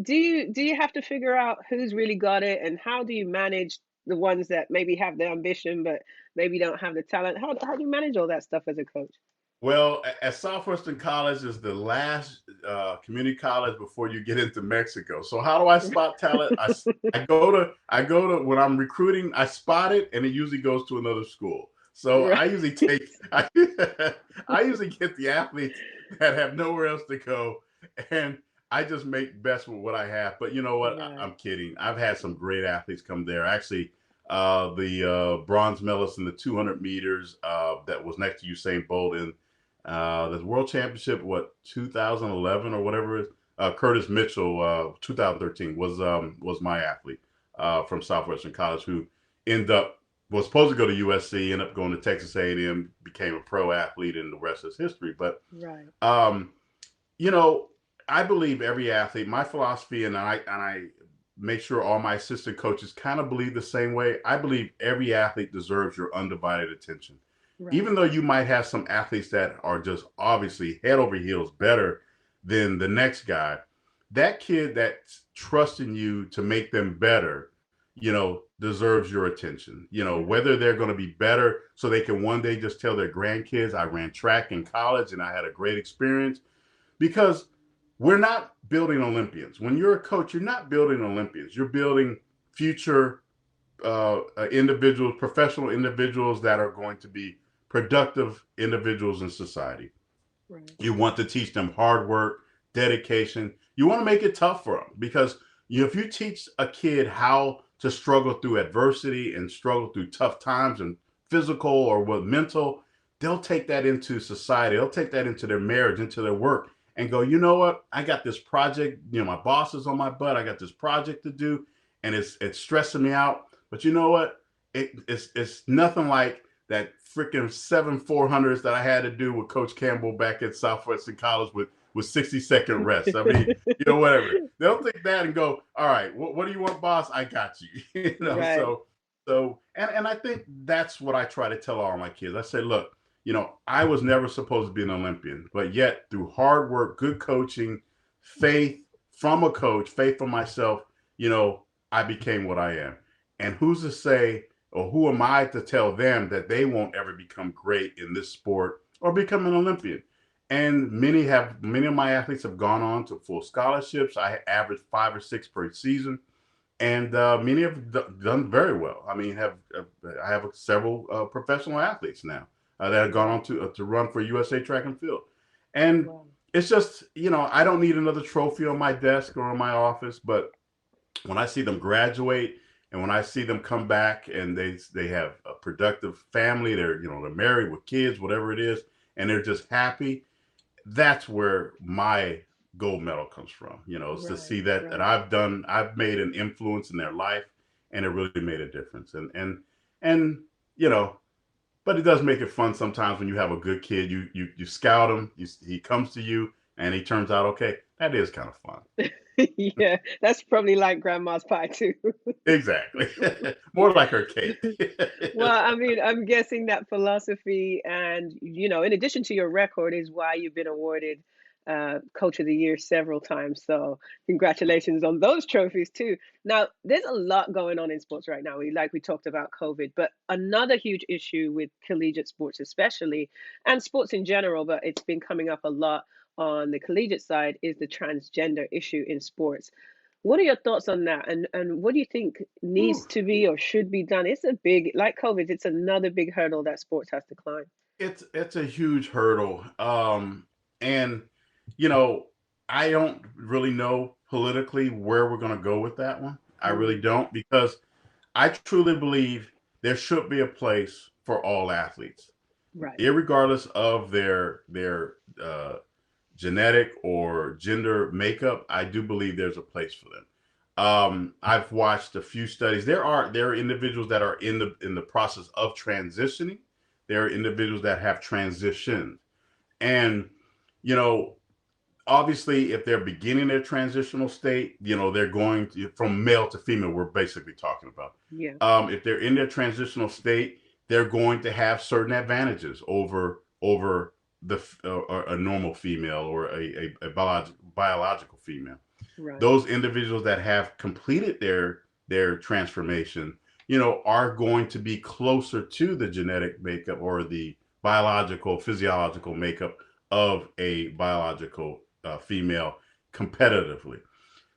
do you have to figure out who's really got it, and how do you manage the ones that maybe have the ambition but maybe don't have the talent? How do you manage all that stuff as a coach? Well, at Southwestern College is the last community college before you get into Mexico. So how do I spot talent? I go to when I'm recruiting, I spot it, and it usually goes to another school. So I usually I usually get the athletes that have nowhere else to go, and I just make best with what I have. But you know what? Yeah. I'm kidding. I've had some great athletes come there. Actually, the bronze medalist in the 200 meters that was next to Usain Bolt in the World Championship, 2011 or whatever it is. Curtis Mitchell, 2013 was my athlete from Southwestern College, who was supposed to go to USC, ended up going to Texas A&M, became a pro athlete, and the rest is history. But Right. you know, I believe every athlete. My philosophy, and I make sure all my assistant coaches kind of believe the same way. I believe every athlete deserves your undivided attention. Right. Even though you might have some athletes that are just obviously head over heels better than the next guy, that kid that's trusting you to make them better, deserves your attention. Whether they're going to be better so they can one day just tell their grandkids, I ran track in college and I had a great experience. Because we're not building Olympians. When you're a coach, you're not building Olympians. You're building future individuals, professional individuals that are going to be productive individuals in society. Right. You want to teach them hard work, dedication. You want to make it tough for them because if you teach a kid how to struggle through adversity and struggle through tough times and physical or with mental, they'll take that into society. They'll take that into their marriage, into their work, and go, you know what? I got this project. My boss is on my butt. I got this project to do, and it's stressing me out. But you know what? It's nothing like that freaking 7 400s that I had to do with Coach Campbell back at Southwestern College with 60-second rest. I mean, whatever. They'll take that and go, all right, what do you want, boss? I got you. Right. So and I think that's what I try to tell all my kids. I say, look, I was never supposed to be an Olympian, but yet through hard work, good coaching, faith from a coach, faith from myself, I became what I am. And who's to say, or who am I to tell them that they won't ever become great in this sport or become an Olympian? And many of my athletes have gone on to full scholarships. I average 5 or 6 per season, and many have done very well. I mean, I have several professional athletes now that have gone on to run for USA Track and Field. And wow. It's just, I don't need another trophy on my desk or in my office, but when I see them graduate and when I see them come back and they have a productive family, they're married with kids, whatever it is, and they're just happy, that's where my gold medal comes from. It's to see that I've made an influence in their life, and it really made a difference. And but it does make it fun sometimes when you have a good kid. You scout him, he comes to you, and he turns out okay. That is kind of fun. Yeah, that's probably like grandma's pie too. Exactly. More like her cake. Well, I mean, I'm guessing that philosophy and, in addition to your record, is why you've been awarded Coach of the Year several times. So congratulations on those trophies too. Now, there's a lot going on in sports right now. We talked about COVID, but another huge issue with collegiate sports especially, and sports in general, but it's been coming up a lot on the collegiate side, is the transgender issue in sports. What are your thoughts on that? And what do you think needs to be or should be done? It's a big, like COVID, it's another big hurdle that sports has to climb. It's a huge hurdle. And I don't really know politically where we're going to go with that one. I really don't, because I truly believe there should be a place for all athletes, right? Irregardless of their genetic or gender makeup. I do believe there's a place for them. I've watched a few studies. There are individuals that are in the process of transitioning. There are individuals that have transitioned, and obviously, if they're beginning their transitional state, they're going from male to female. We're basically talking about. Yeah. If they're in their transitional state, they're going to have certain advantages over a normal female or a biological female. Right. Those individuals that have completed their transformation, are going to be closer to the genetic makeup or the biological, physiological makeup of a biological female competitively. Right.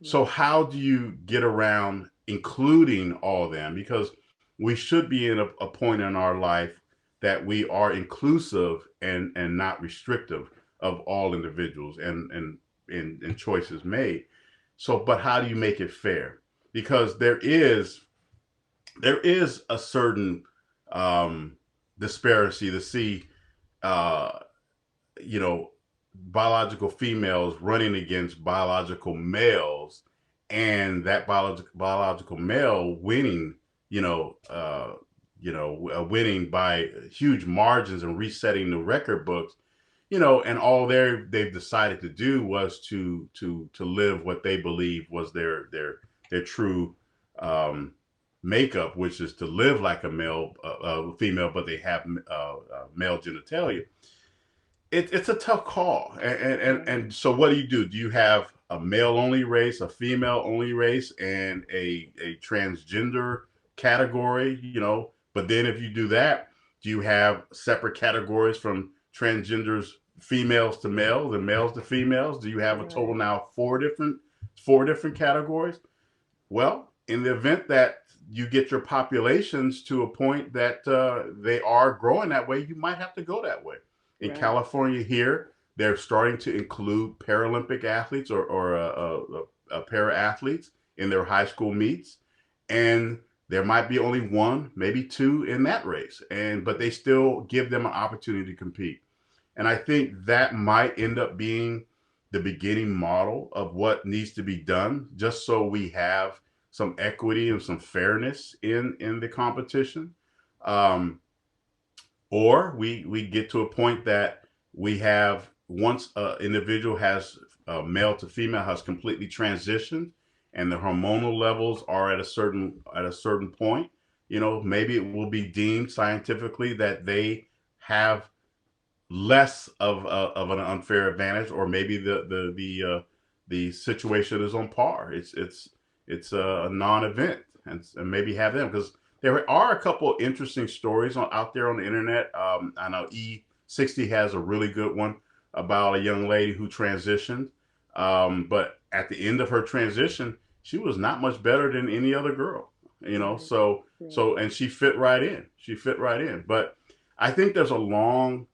So how do you get around including all of them? Because we should be in a point in our life that we are inclusive and not restrictive of all individuals and choices made. So, but how do you make it fair? Because there is a certain disparity to see, biological females running against biological males, and that biological male winning, winning by huge margins and resetting the record books, and all they've decided to do was to live what they believe was their true makeup, which is to live like a female, but they have male genitalia. It's a tough call, and so what do? Do you have a male only race, a female only race, and a transgender category? But then if you do that, do you have separate categories from transgenders, females to males and males to females? Do you have a total now four different categories? Well, in the event that you get your populations to a point that they are growing that way, you might have to go that way. In California here, they're starting to include Paralympic athletes or para athletes in their high school meets, and there might be only one, maybe two in that race, but they still give them an opportunity to compete. And I think that might end up being the beginning model of what needs to be done, just so we have some equity and some fairness in the competition. Or we get to a point that we have, once an individual has male to female has completely transitioned, and the hormonal levels are at a certain point, maybe it will be deemed scientifically that they have less of an unfair advantage, or maybe the situation is on par. It's a non-event, and maybe have them, because there are a couple interesting stories out there on the internet. I know E60 has a really good one about a young lady who transitioned, but at the end of her transition, she was not much better than any other girl, So and she fit right in. But I think there's a long,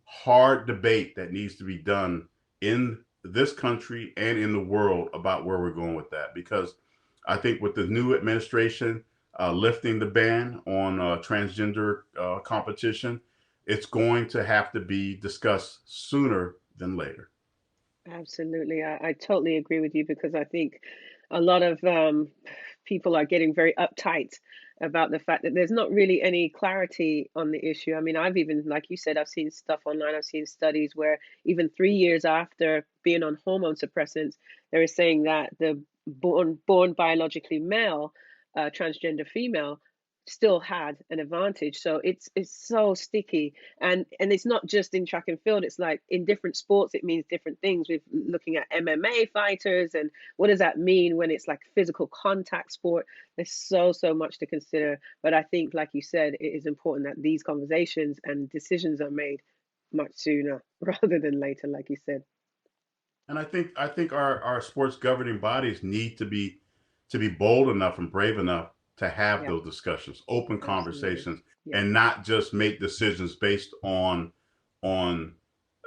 hard debate that needs to be done in this country and in the world about where we're going with that, because I think with the new administration lifting the ban on transgender competition, it's going to have to be discussed sooner than later. Absolutely. I totally agree with you, because I think a lot of people are getting very uptight about the fact that there's not really any clarity on the issue. I mean, I've even, like you said, I've seen stuff online, I've seen studies where even 3 years after being on hormone suppressants, they're saying that the born biologically male transgender female still had an advantage. So it's so sticky, and it's not just in track and field. It's like in different sports it means different things. We're looking at MMA fighters, and what does that mean when it's like physical contact sport? There's so much to consider, but I think, like you said, it is important that these conversations and decisions are made much sooner rather than later, like you said. And I think our sports governing bodies need to be bold enough and brave enough to have Yeah, those discussions, open absolutely. conversations, Yeah, and not just make decisions based on not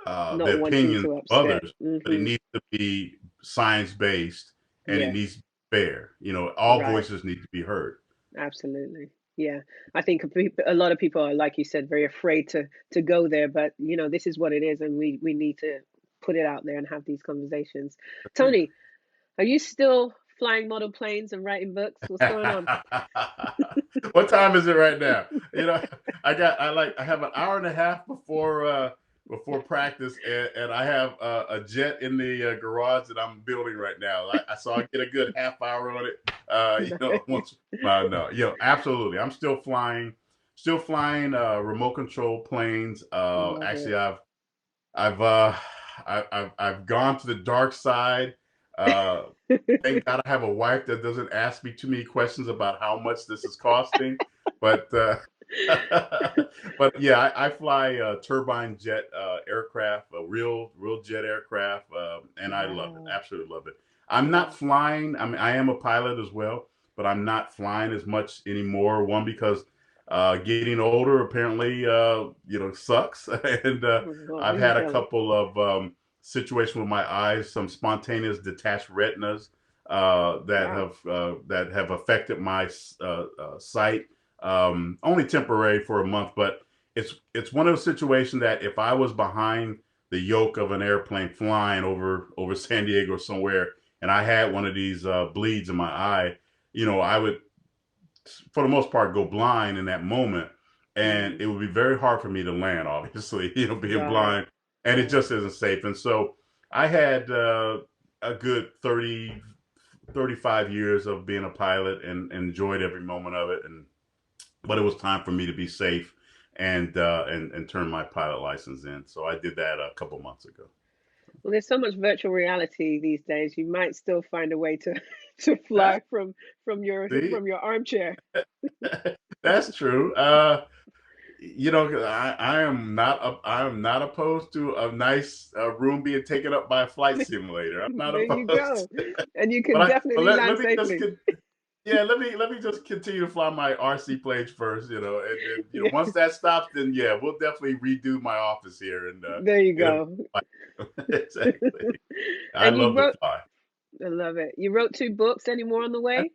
the wanting opinions to of upset. others, but it needs to be science based, and it needs Yes, to be fair. All right. voices need to be heard. Absolutely. Yeah. I think a lot of people are, like you said, very afraid to go there, but this is what it is, and we need to put it out there and have these conversations. Agreed. Tony, are you still flying model planes and writing books? What's going on? What time is it right now? You know, I have an hour and a half before practice, and I have a jet in the garage that I'm building right now. So I get a good half hour on it. Once no, absolutely. I'm still flying remote control planes. Love Actually, it. I've uh, I've gone to the dark side. Uh, Thank God I have a wife that doesn't ask me too many questions about how much this is costing. But but yeah, I fly turbine jet aircraft, a real jet aircraft, and I love it. Wow. Absolutely love it. I'm not Wow. flying. I mean, I am a pilot as well, but I'm not flying as much anymore. One, because getting older apparently sucks, and Oh God, I've please had a don't. couple of situation with my eyes, some spontaneous detached retinas Wow. that have affected my sight, only temporary for a month. But it's one of those situations that if I was behind the yoke of an airplane flying over San Diego somewhere, and I had one of these bleeds in my eye, I would, for the most part, go blind in that moment, and it would be very hard for me to land, obviously, being blind, and it just isn't safe. And so I had a good 35 years of being a pilot and enjoyed every moment of it. But it was time for me to be safe and turn my pilot license in. So I did that a couple months ago. Well, there's so much virtual reality these days. You might still find a way to fly from your armchair. That's true. I am not opposed to a nice room being taken up by a flight simulator. I'm not There you opposed. go. And you can definitely land safely. Let me just continue to fly my RC planes first, and once that stops, then we'll definitely redo my office here. And there you go. Exactly. I love to fly. I love it. You wrote 2 books. Any more on the way?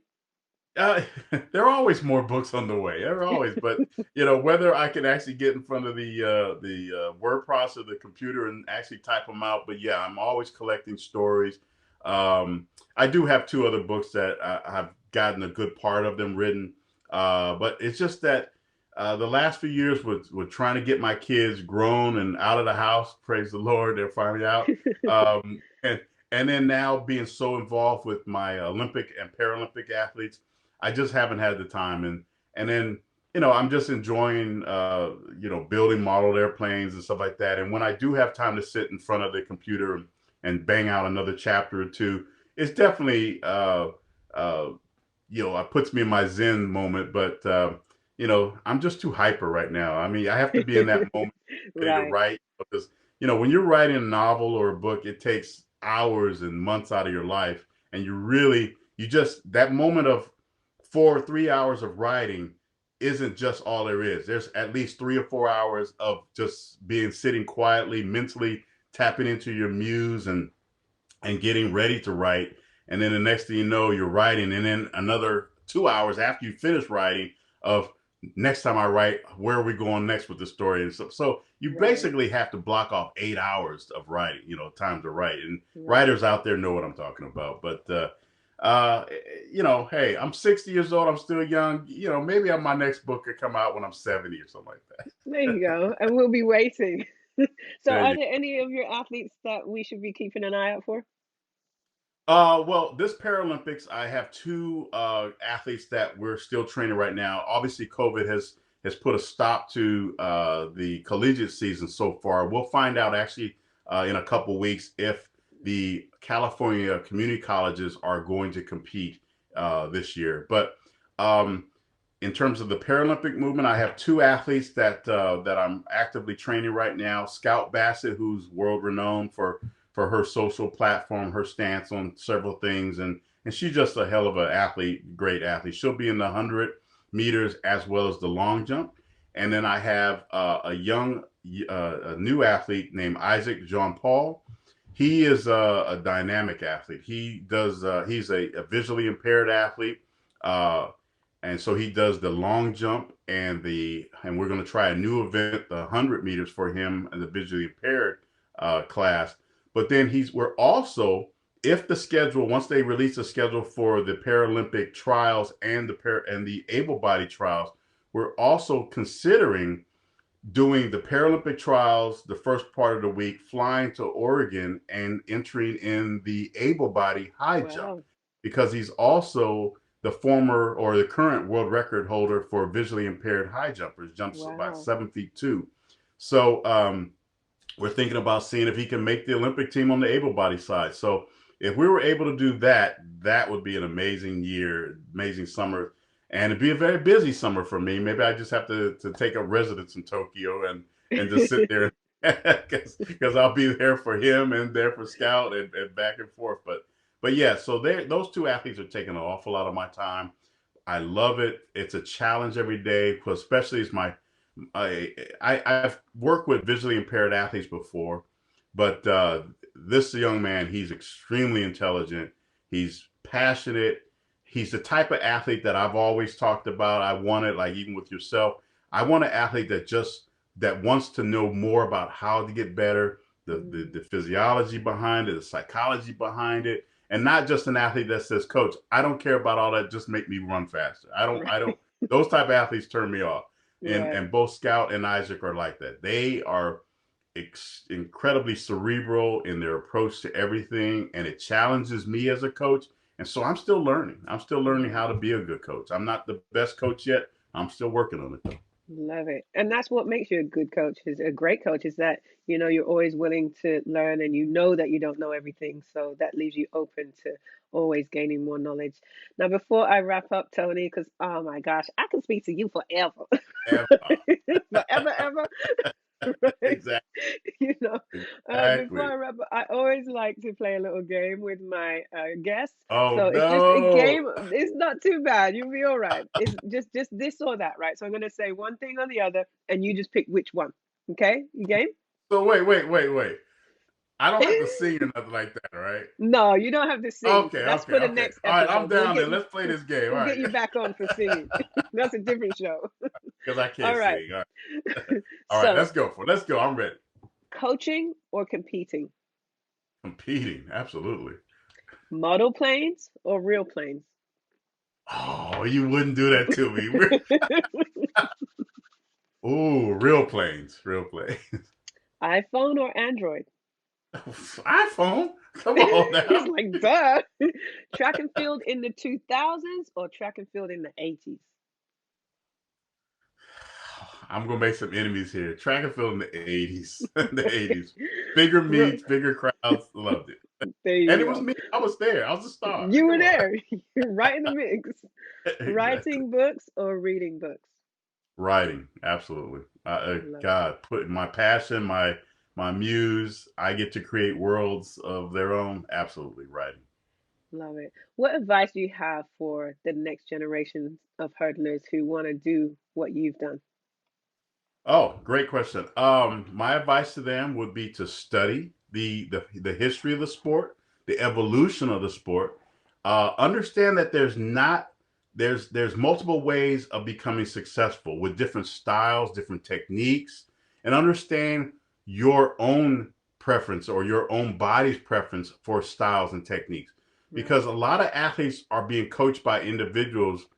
There are always more books on the way. There are always, but whether I can actually get in front of the word processor, the computer, and actually type them out. But yeah, I'm always collecting stories. I do have 2 other books that I've gotten a good part of them written, but it's just that the last few years with trying to get my kids grown and out of the house. Praise the Lord, they're finally out. And then now being so involved with my Olympic and Paralympic athletes, I just haven't had the time. And then, I'm just enjoying, building modeled airplanes and stuff like that. And when I do have time to sit in front of the computer and bang out another chapter or 2, it's definitely, it puts me in my Zen moment. But, I'm just too hyper right now. I mean, I have to be in that moment to write, because, when you're writing a novel or a book, it takes hours and months out of your life, and that moment of 4 or 3 hours of writing isn't just all there is. There's at least 3 or 4 hours of just sitting quietly, mentally tapping into your muse and getting ready to write. And then the next thing you know, you're writing, and then another 2 hours after you finish writing of, next time I write, where are we going next with the story? And so you basically have to block off 8 hours of writing, time to write. And writers out there know what I'm talking about. But, hey, I'm 60 years old. I'm still young. Maybe my next book could come out when I'm 70 or something like that. There you go. And we'll be waiting. So are there any of your athletes that we should be keeping an eye out for? Well, this Paralympics, I have 2 athletes that we're still training right now. Obviously, COVID has put a stop to the collegiate season so far. We'll find out actually in a couple weeks if the California community colleges are going to compete this year. But in terms of the Paralympic movement, I have 2 athletes that I'm actively training right now. Scout Bassett, who's world renowned for her social platform, her stance on several things. And she's just a hell of an athlete, great athlete. She'll be in the 100 meters as well as the long jump. And then I have a new athlete named Isaac Jean-Paul. He is a dynamic athlete. He's a visually impaired athlete. And so he does the long jump and we're going to try a new event, the 100 meters for him in the visually impaired class. But then we're also, once they release the schedule for the Paralympic trials and the able-bodied trials, we're also considering doing the Paralympic trials the first part of the week, flying to Oregon and entering in the able-bodied high jump, because he's also the former or the current world record holder for visually impaired high jumpers, jumps about 7'2". So, we're thinking about seeing if he can make the Olympic team on the able-bodied side. So if we were able to do that, that would be an amazing year, amazing summer. And it'd be a very busy summer for me. Maybe I just have to take a residence in Tokyo and just sit there because I'll be there for him and there for Scout and back and forth. But yeah, so those 2 athletes are taking an awful lot of my time. I love it. It's a challenge every day, because especially I've worked with visually impaired athletes before, but this young man, he's extremely intelligent. He's passionate. He's the type of athlete that I've always talked about. I wanted, like even with yourself, I want an athlete that wants to know more about how to get better, the physiology behind it, the psychology behind it, and not just an athlete that says, "Coach, I don't care about all that. Just make me run faster." I don't. Those type of athletes turn me off. And both Scout and Isaac are like that. They are incredibly cerebral in their approach to everything, and it challenges me as a coach. And so I'm still learning. I'm still learning how to be a good coach. I'm not the best coach yet. I'm still working on it though. Love it. And that's what makes you a good coach, is a great coach, is that, you're always willing to learn and you know that you don't know everything. So that leaves you open to always gaining more knowledge. Now, before I wrap up, Tony, because oh my gosh, I can speak to you forever. Forever, ever. Right? Exactly. Before I wrap up, I always like to play a little game with my guests. Oh So it's just a no. game. It's not too bad. You'll be all right. It's just this or that, right? So I'm gonna say one thing or the other, and you just pick which one. Okay? You game? So wait. I don't have to sing or nothing like that, right? No, you don't have to sing. Okay, That's okay, for the okay. next All right, I'm episode. down there. Let's play this game. All We'll right. get you back on for singing. That's a different show. Because I can't All right. sing. All right. All right, So, let's go for it. Let's go. I'm ready. coaching or competing? Competing, absolutely. Model planes or real planes? Oh, you wouldn't do that to me. Ooh, real planes. Real planes. iPhone or Android? iPhone? Come on now. It's like, duh. Track and field in the 2000s or track and field in the 80s? I'm gonna make some enemies here. Track and field in the 80s. The 80s. Bigger meets, bigger crowds. Loved it. There you And go. it was me. I was there. I was a star. You were there. You're right in the mix. Exactly. Writing books or reading books? Writing, absolutely. God, put my passion, my muse. I get to create worlds of their own. Absolutely, writing. Love it. What advice do you have for the next generation of hurdlers who want to do what you've done? Oh, great question. My advice to them would be to study the history of the sport, the evolution of the sport. Understand that there's multiple ways of becoming successful with different styles, different techniques, and understand your own preference or your own body's preference for styles and techniques. Because a lot of athletes are being coached by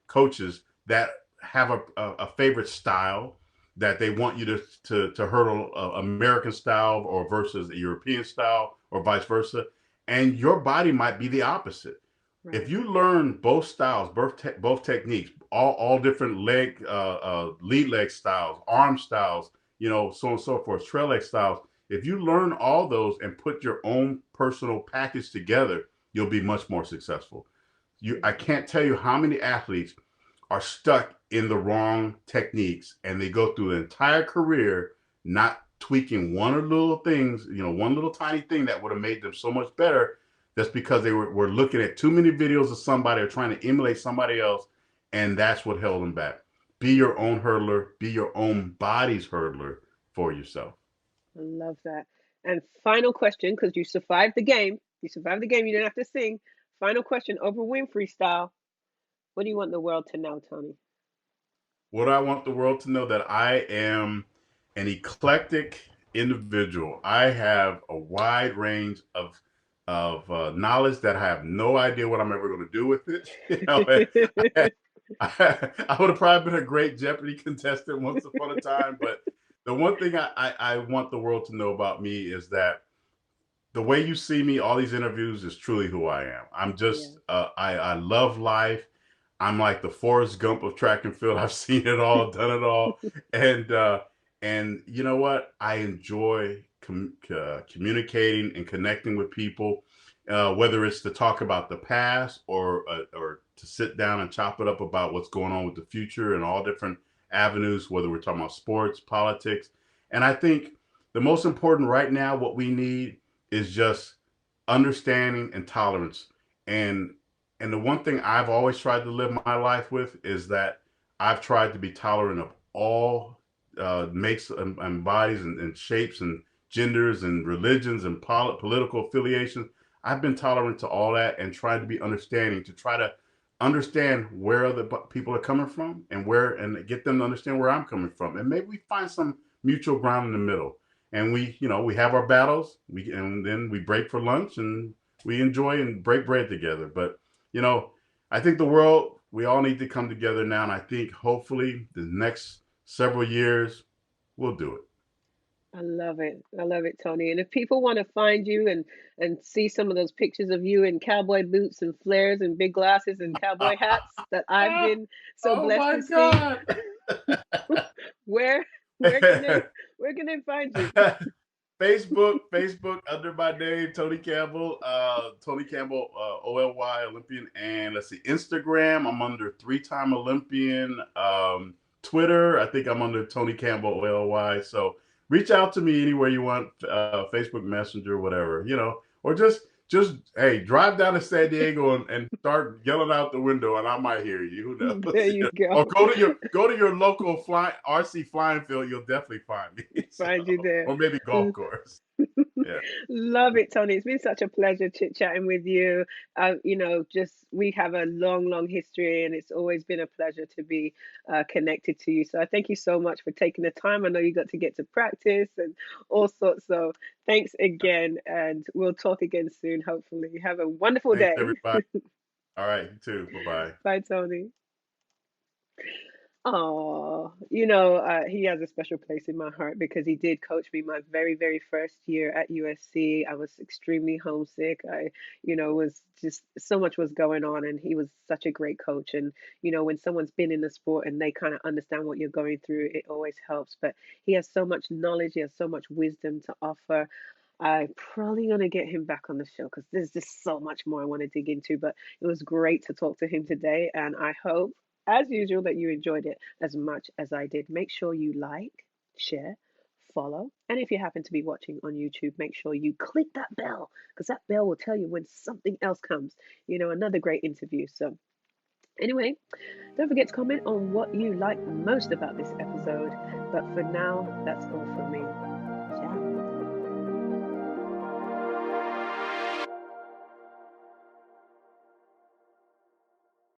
coaches that have a favorite style that they want you to hurdle American style or versus a European style or vice versa. And your body might be the opposite. Right. If you learn both styles, both techniques, all different lead leg styles, arm styles, so on and so forth, trail leg styles, if you learn all those and put your own personal package together, you'll be much more successful. I can't tell you how many athletes are stuck in the wrong techniques and they go through the entire career not tweaking one little tiny thing that would have made them so much better. That's because they were looking at too many videos of somebody or trying to emulate somebody else, and that's what held them back. Be your own hurdler. Be your own body's hurdler for yourself. I love that. And final question, because you survived the game. You survived the game. You didn't have to sing. Final question, Oprah Winfrey style. What do you want the world to know, Tony? What I want the world to know that I am an eclectic individual. I have a wide range of knowledge that I have no idea what I'm ever going to do with it. I would have probably been a great Jeopardy contestant once upon a time, but the one thing I want the world to know about me is that the way you see me, all these interviews, is truly who I am. I'm just, I love life. I'm like the Forrest Gump of track and field. I've seen it all, done it all. And you know what? I enjoy communicating and connecting with people, whether it's to talk about the past or to sit down and chop it up about what's going on with the future and all different avenues, whether we're talking about sports, politics. And I think the most important right now, what we need is just understanding and tolerance. And the one thing I've always tried to live my life with is that I've tried to be tolerant of all makes and bodies and shapes and genders and religions and political affiliations. I've been tolerant to all that and tried to be understanding, to try to understand where other people are coming from and get them to understand where I'm coming from. And maybe we find some mutual ground in the middle. and we have our battles. And then we break for lunch and we enjoy and break bread together. But you know, I think the world, we all need to come together now, and I think hopefully the next several years we'll do it. I love it. I love it, Tony. And if people want to find you and see some of those pictures of you in cowboy boots and flares and big glasses and cowboy hats that I've been so Oh blessed my to see, God. where where can they find you? Facebook under my name, Tonie Campbell, Tonie Campbell, OLY Olympian, and let's see, Instagram, I'm under 3-time Olympian. Twitter, I think I'm under Tonie Campbell, OLY. So reach out to me anywhere you want, Facebook Messenger, whatever, or just hey, drive down to San Diego and start yelling out the window, and I might hear you. Who There knows? you Or go. go to your local RC flying field. You'll definitely find me. So, Find you there. or maybe golf course. Yeah. Love it, Tony. It's been such a pleasure chit-chatting with you. Just we have a long, long history, and it's always been a pleasure to be connected to you. So I thank you so much for taking the time. I know you got to get to practice and all sorts. So thanks again, and we'll talk again soon, hopefully. Have a wonderful Thanks, day. everybody. All right, you too. Bye bye. Bye, Tony. Oh, he has a special place in my heart because he did coach me my very, very first year at USC. I was extremely homesick. Was just so much was going on, and he was such a great coach. And, when someone's been in the sport and they kind of understand what you're going through, it always helps. But he has so much knowledge, he has so much wisdom to offer. I'm probably going to get him back on the show because there's just so much more I want to dig into. But it was great to talk to him today, and I hope, as usual, that you enjoyed it as much as I did. Make sure you like, share, follow, and if you happen to be watching on YouTube, make sure you click that bell because that bell will tell you when something else comes. Another great interview. So, anyway, don't forget to comment on what you like most about this episode. But for now, that's all from me.